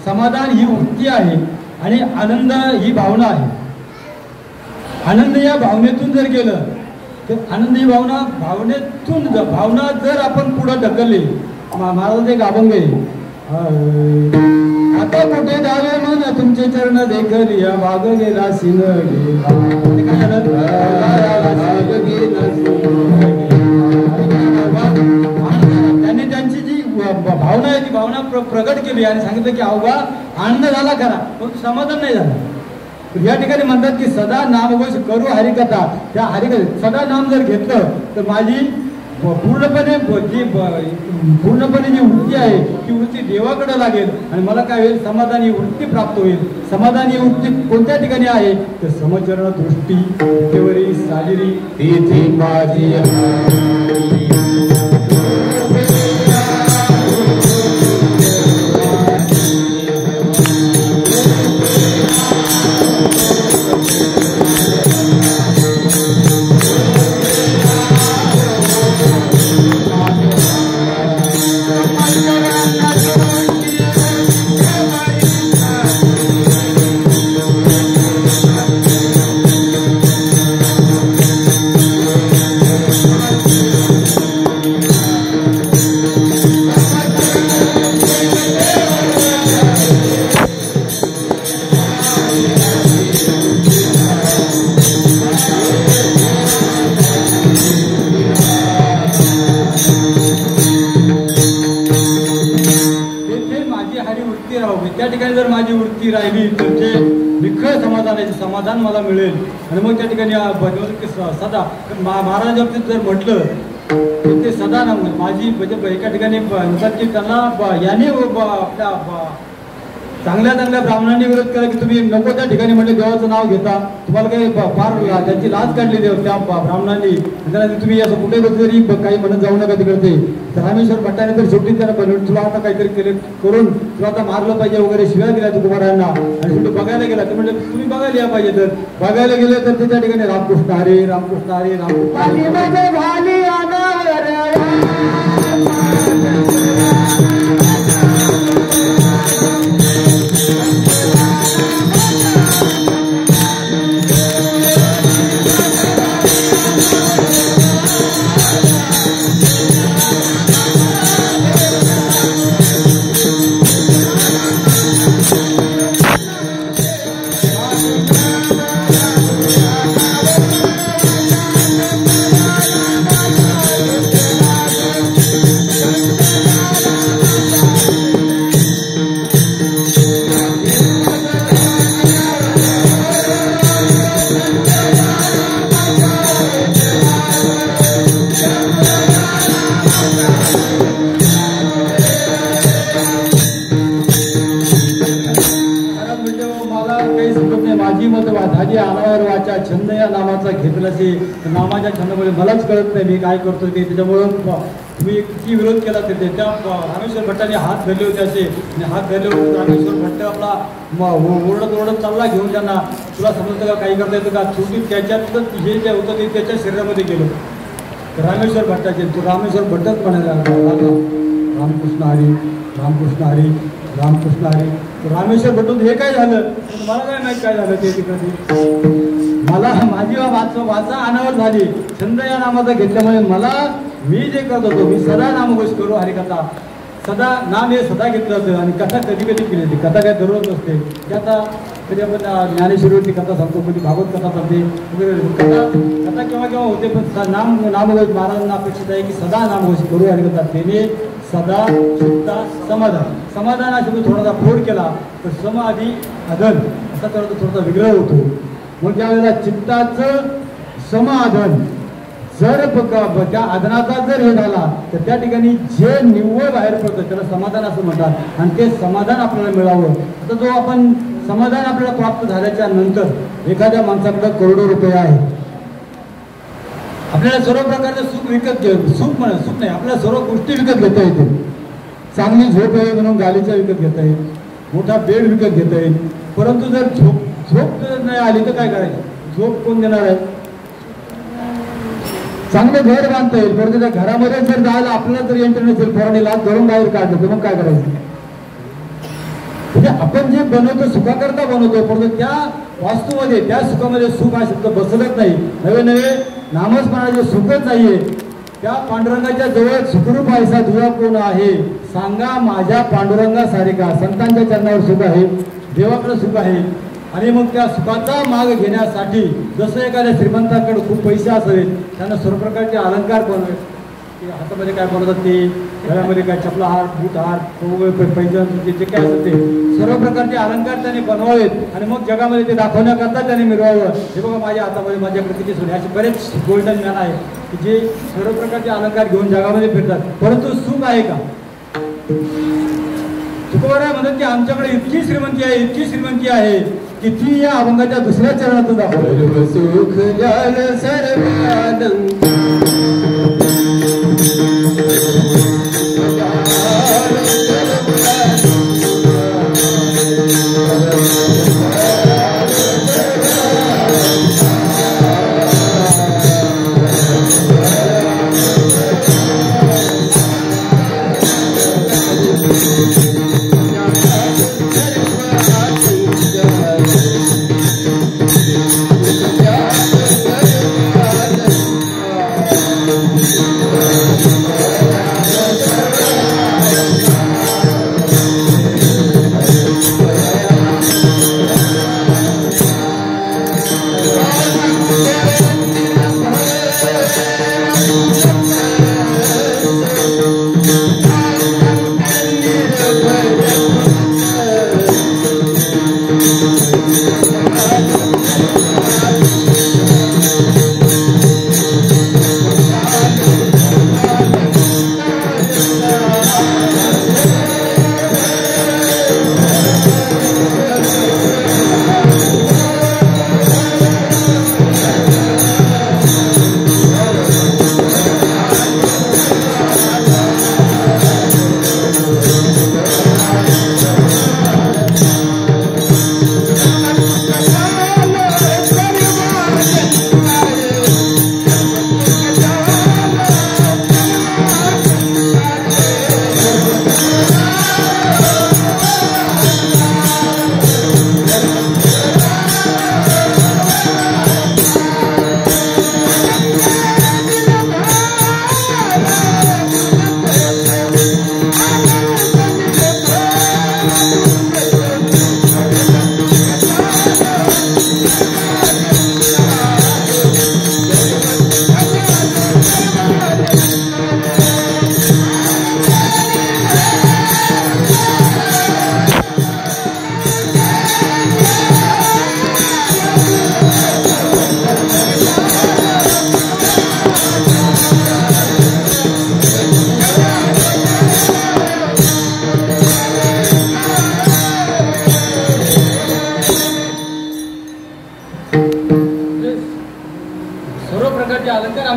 समाधान ही वृत्ती आहे आणि आनंद ही भावना आहे. आनंद या भावनेतून जर गेलं तर आनंद ही भावना जर आपण पुढे ढकलली. महाराजांचा एक अभंग आहे, आता कुठे जावे मन तुमचे चरण देखलिया भाग गेला सिन गेला. त्यांनी त्यांची जी भावना आहे ती भावना प्रगट केली आणि सांगितलं की अवघा आनंद झाला खरा पण समाधान नाही झालं. या ठिकाणी म्हणतात की सदा नामघोष करू हरिकथा. त्या हरिकथा सदा नाम जर घेतलं तर माझी पूर्णपणे जी वृत्ती आहे ती वृत्ती देवाकडे लागेल आणि मला काय होईल समाधानी वृत्ती प्राप्त होईल. समाधानी वृत्ती कोणत्या ठिकाणी आहे तर समचरण दृष्टी तेवरी साजिरी तेथे माझी त्या ठिकाणी जर माझी वृत्ती राहिली तर ते निखळ समाधानाचे समाधान मला मिळेल. आणि मग त्या ठिकाणी सदा महाराजांच्या बाबतीत जर म्हटलं तर ते सदा ना माझी म्हणजे एका ठिकाणी म्हणतात की त्यांना याने आपल्या चांगल्या ब्राह्मणांनी विरोध केला की तुम्ही नको त्या ठिकाणी म्हटले देवाचं नाव घेता तुम्हाला काही फार त्यांची लाज काढली त्या ब्राह्मणांनी. तुम्ही असं कुठे तरी काही म्हणत जाऊ नका तिकडे. तर रामेश्वर भट्टाने तर शेवटी त्यांना बनवून तुला आता काहीतरी केले करून तुला आता मारलं पाहिजे वगैरे शिव्या दिल्या तुकोबारायांना आणि शेवटी बघायला गेला तर म्हणजे तुम्ही बघायला या पाहिजे. तर बघायला गेले तर ते त्या ठिकाणी रामकृष्ण हरे रामकृष्ण हरे रामकृष्ण छंद या नामाचा घेतला ते नामाच्या छंदामुळे मलाच कळत नाही मी काय करतो ते. त्याच्यामुळं तुम्ही किती विरोध केला तर त्या रामेश्वर भट्टाने हात धरले होते असे आणि हात धरले होते रामेश्वर भट्ट आपला ओरडत चालला घेऊन त्यांना तुला समजतं का काही करता येतं का शेवटी त्याच्यातच हे जे होतं ते त्याच्या शरीरामध्ये गेलं. रामेश्वर भट्टाचे तो रामेश्वर भट्टच म्हणायला लागला रामकृष्ण हरी रामकृष्ण हरी रामकृष्ण हरी. रामेश्वर भट्टून हे काय झालं मला काय माहित काय झालं ते तिकडे. मला माझी वाचा अनावर झाली छंद या नामाचा घेतल्यामुळे मला मी जे करत होतो मी सदा नामघोष करू हरिकथा. सदा नाम हे सदा घेतलं होतं आणि कथा कधी केली होती. कथा काय दररोज नसते की आता कधी आपण ज्ञानेश्वरीवरती कथा सांगतो कधी भागवत कथा सांगते कथा केव्हा होते पण नामघोष महाराजांना अपेक्षित आहे की सदा नामघोष करू हरिकथा. त्याने सदा चित्ता समाधान असे थोडासा फोड केला तर समाधी अधन असा करतो थोडासा विग्रह होतो. मग ज्या वेळेला चित्ताचं समाधान जर त्या अधनाचा जर हे झाला तर त्या ठिकाणी जे निव्वळ बाहेर पडतं त्याला समाधान असं म्हणतात आणि ते समाधान आपल्याला मिळावं. आता जो आपण समाधान आपल्याला प्राप्त झाल्याच्या नंतर एखाद्या माणसाकडे करोडो रुपये आहे आपल्याला सर्व प्रकारचं सुख विकत सुख नाही आपल्याला सर्व गोष्टी विकत घेता येतील. चांगली झोप आहे म्हणून गालीच्या विकत घेता येईल मोठा बेड विकत घेता येईल. परंतु जर झोप नाही आली तर काय करायचं. झोप कोण देणार आहे. चांगलं घर बांधता येईल परंतु त्या घरामध्ये जर जायला आपल्याला जर एंटर नसेल पोराने लाच धरून बाहेर काढलं तर मग काय करायचं. म्हणजे आपण जे बनवतो सुखाकरता बनवतो परंतु त्या वास्तूमध्ये त्या सुखामध्ये सुख हा शब्द बसलच नाही. नवे नामस्मरणाचे सुखच नाहीये. त्या पांडुरंगाच्या जवळ सुखरूप ऐसा तुझा कोण आहे सांगा माझ्या पांडुरंगासारिखा. संतांच्या चरणावर सुख आहे देवाकडे सुख आहे आणि मग त्या सुखाचा माग घेण्यासाठी जसं एखाद्या श्रीमंताकडे खूप पैसे असावेत त्यांना सर्व प्रकारचे अलंकार बनवेत ते हातामध्ये काय बनवतात ते, गळ्यामध्ये काय चपला हार, बूट हार, पैजण, जे काय असतं ते सर्व प्रकारचे अलंकार त्याने बनवावेत आणि मग जगामध्ये ते दाखवण्याकरता त्याने मिरवावं. हे बघा माझ्या हातामध्ये माझ्याकडे किती सोने, असे बरेच गोल्डन मॅन आहे की जे सर्व प्रकारचे अलंकार घेऊन जगामध्ये फिरतात, परंतु सुख आहे का? तुकोबाराय म्हणतात की आमच्याकडे इतकी श्रीमंती आहे की ती या अभंगाच्या दुसऱ्या चरणातून दाखवली. सुख ज्ञान सर्वानंद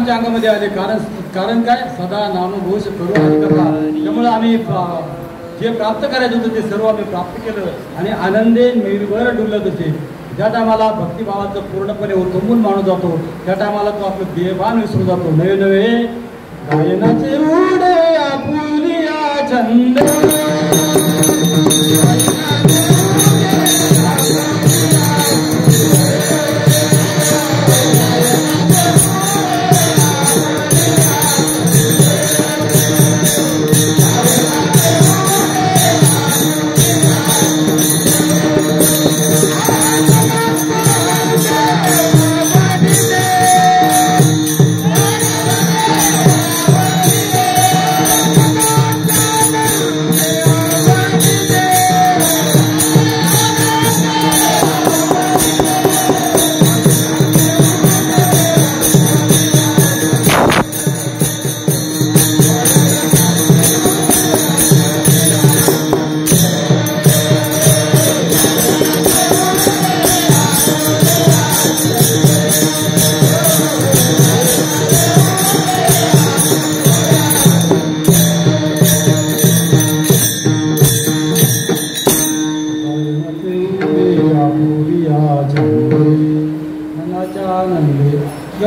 अंगामध्ये आले. कारण काय? सदा नामघोष करू हरिकथा. त्यामुळे आम्ही जे प्राप्त करायचं होतं ते सर्व आम्ही प्राप्त केलं आणि आनंदे निर्भर डुलत होते. ज्या टायमाला भक्तिभावाचं पूर्णपणे उतंबून मानू जातो त्या टायमाला तो आपलं देहभान विसरून जातो. नवे नवे गायनाचे उडे आपुलिया छंद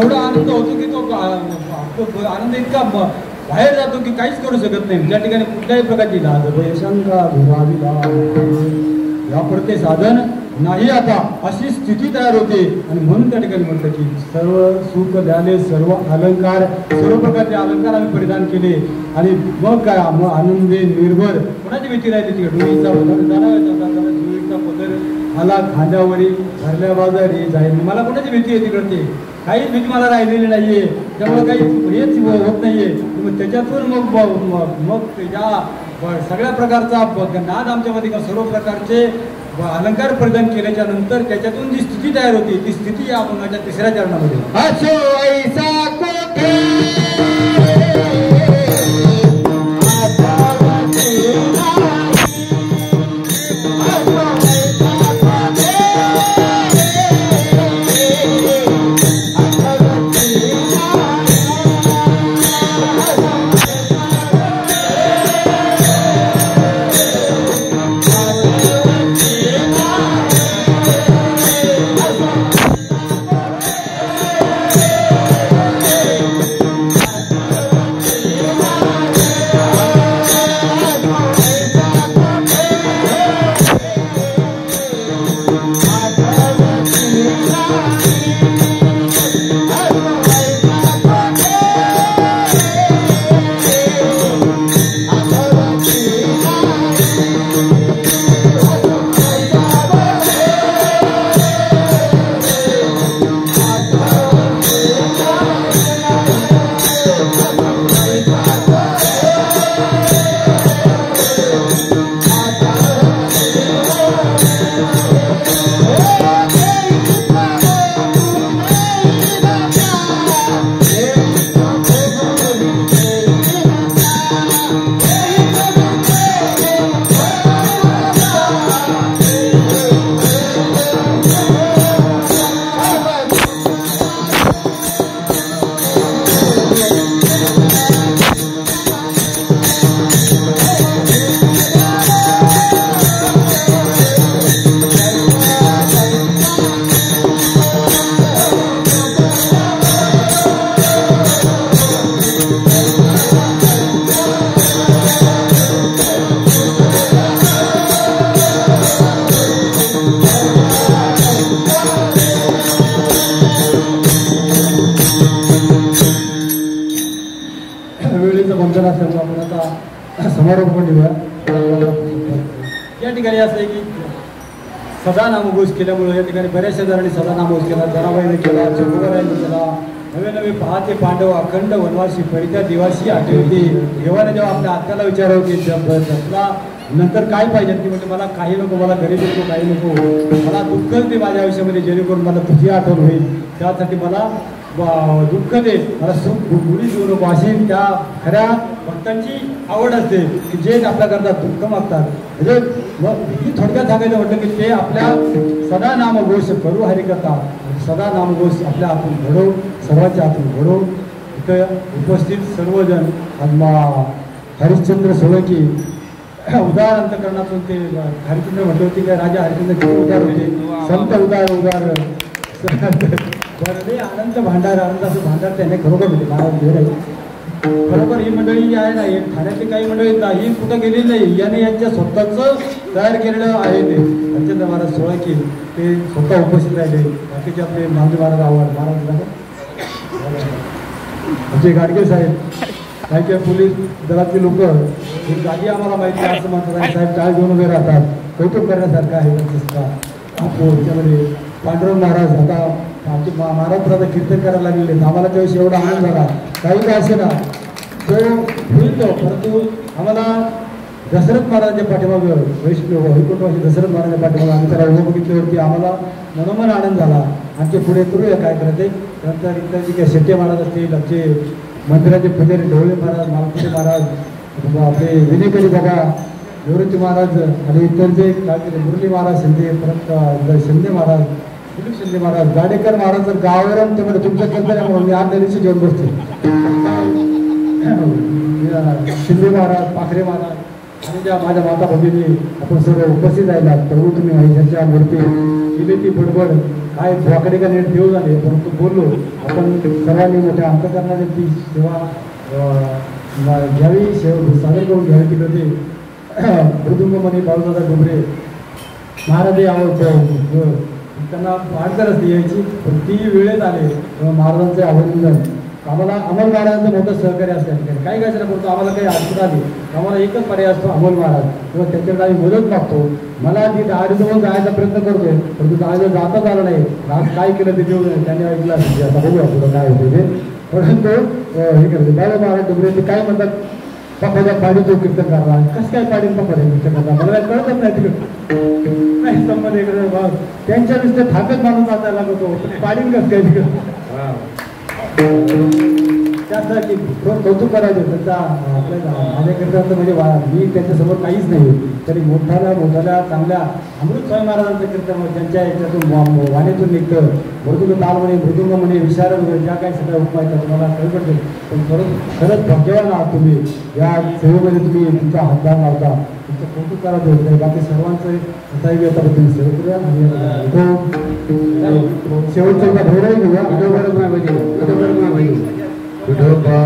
एवढा आनंद होतो की तो आनंद इतका बाहेर जातो की काहीच करू शकत नाही. त्या ठिकाणी कुठल्याही प्रकारची लाज शंका यापुरते साधन नाही आता अशी स्थिती तयार होते. आणि म्हणून त्या ठिकाणी म्हटलं की सर्व सुख द्याले सर्व अलंकार सर्व प्रकारचे अलंकार आम्ही परिधान केले आणि मग काय आनंदे निर्भर कोणाची भीती राहिली तिकडे डोळीचा पदर पदर मला खांद्यावरील भरल्या बाजारी जाईल. मला कोणाची भीती आहे तिकडची, काहीच भीती मला राहिलेली नाहीये. त्यामुळे काही हेच होत नाहीये. मग त्याच्यातून मग या सगळ्या प्रकारचा नाद आमच्यामध्ये सर्व प्रकारचे अलंकार परिधान केल्याच्या नंतर त्याच्यातून जी स्थिती तयार होती ती स्थिती या अभंगाच्या तिसऱ्या चरणामध्ये. असो ऐसा कोठे समारोप पण देऊया. या ठिकाणी असं आहे की सदा नामघोष केल्यामुळे या ठिकाणी बऱ्याचशा जणांनी सदा नामघोष केला. जनाबाईने केला, चकोबारायांनी केला. नवे नवे पाहते पांडव अखंड वनवासी परित्या देवाशी आठवते. देवाने जेव्हा आपल्या आत्याला विचारलं की तुला नंतर काय पाहिजे की म्हणजे मला काही नको, मला गरीब नको, काही नको, मला दुःखच दे माझ्या आयुष्यामध्ये जेणेकरून मला तुझी आठवण होईल. त्यासाठी मला दुःख दे, मला सुख गुढी देऊ नको, अशी त्या खऱ्या भक्तांची आवड असते की जे आपल्याकरता दुःख मागतात. म्हणजे मी थोडक्यात सांगायचं म्हटलं की ते आपल्या सदा नामघोष करू हरिकथा, सदा नामघोष आपल्या हातून घडो, सर्वांच्या हातून घडो. इथं उपस्थित सर्वजण हरिश्चंद्र सोळंकी उदार अंतकरणातून ते हरिश्चंद्र म्हटले होते की राजा हरिश्चंद्र किती उदार होते, संत उदार उदार आनंद भांडार, आनंदाचं भांडार त्याने खरोखर होते. महाराज भेट आहे खरोखर. ही मंडळी जी आहे ना, हे ठाण्यातली काही मंडळी ही कुठं गेलेली नाही, याने यांच्या स्वतःचं तयार केलेलं आहे. ते हरिश्चंद्र महाराज सोळंकी ते स्वतः उपस्थित राहिले. बाकीचे आपले मानजी महाराज आव्हाड महाराज आमचे गाडगे साहेब, काही काही पोलीस दलातले लोक ही जागी आम्हाला माहिती आहे असं म्हणतात. आणि साहेब टाळ घेऊन उभे राहतात, कौतुक करण्यासारखं आहे त्यांचं. त्याच्यामध्ये पांडुरंग महाराज आता आमचे महाराज आता कीर्तन करायला लागलेले. आम्हाला त्यावेळेस एवढा आनंद झाला, काही काय असे ना तो होईल तो. परंतु आम्हाला दशरथ महाराजांच्या पाठीमागं वैकुंठवासी दशरथ महाराजांच्या पाठीमागं आम्ही त्याला उभं बघितल्यावरती आम्हाला मनोमन आनंद झाला. आमचे पुढे करूया काय करायचे. नंतर इतर जे काही शेट्टे महाराज असतील, आमचे मंदिराचे पुजारी ढवळे महाराज, मालपुटे महाराज, आपले विनेकरी बाबा निवृत्ती महाराज आणि इतर जे काय केले मुरली महाराज शिंदे, परत शिंदे महाराज, दिलीप शिंदे महाराज, गाडेकर महाराज जर गावावरून ते म्हणजे तुमच्या कर्तव्य म्हणून मी 8 दिवशी जेवण बसतो. शिंदे महाराज, पाखरे महाराज आणि ज्या माझ्या माता भगिनी आपण सर्व उपस्थित राहिला. प्रभू तुम्ही महिन्याच्या मूर्ती केली ती बडबड काय वाकडे का नेट देऊ झाले, परंतु बोललो आपण सर्वांनी मोठ्या अंतकरणाने ती सेवा घ्यावी, सादर करून घ्यावी. तिकडे ते मृदुंगमणी बाळूदादा डोंगरे महाराज आवडतो त्यांना वाढ करत यायची, पण ती वेळेत आले तेव्हा महाराजांचे अभिनंदन. आम्हाला अमोल महाराजांचं मोठं सहकार्य असल्या ठिकाणी काही काय करतो आम्हाला काही अडचण आली आम्हाला एकच पर्याय असतो अमोल महाराज किंवा त्याच्याकडे आम्ही मदत मागतो मला ती दारीजवळ जायचा प्रयत्न करतोय परंतु दारीजवळ जाताच आलं नाही आज काय केलं ते जेवण त्यांनी ऐकलं असेल आता बघूया पुढं काय होते ते परंतु हे करते बाबा महाराज डोंगरे ते काय म्हणतात पप्पाच्या पाडी तो कीर्तन करला कसं काय पाडीन पप्पाच्या कीर्तन करता मला काय कळतच नाही तिकडे नाही संबंध इकडे त्यांच्या नुसते थाकत माणूस वाचायला लागतो पाडीन कसं काय तिकडे त्यासाठी कौतुक करायचं त्यांचा आपल्या माझ्याकरता म्हणजे मी त्यांच्यासमोर काहीच नाही तरी मोठ्याला चांगल्या अमृत स्वामी महाराजांचं कीर्तन त्यांच्या याच्यातून वाणीतून निघतं मृदुंग ताल म्हणे मृदुंग म्हणे विशारद म्हणे ज्या काही सगळ्या उपाय त्या तुम्हाला कळपडते पण खरंच भाग्यवान आहात तुम्ही या सेवेमध्ये तुम्ही तुमचा हातभार लावता तुमचं कौतुक करायचं होतं बाकी सर्वांचं स्वतःही आता तुम्ही सेवा करूया शेवटचं एकदा भैरव घेऊया विठोबा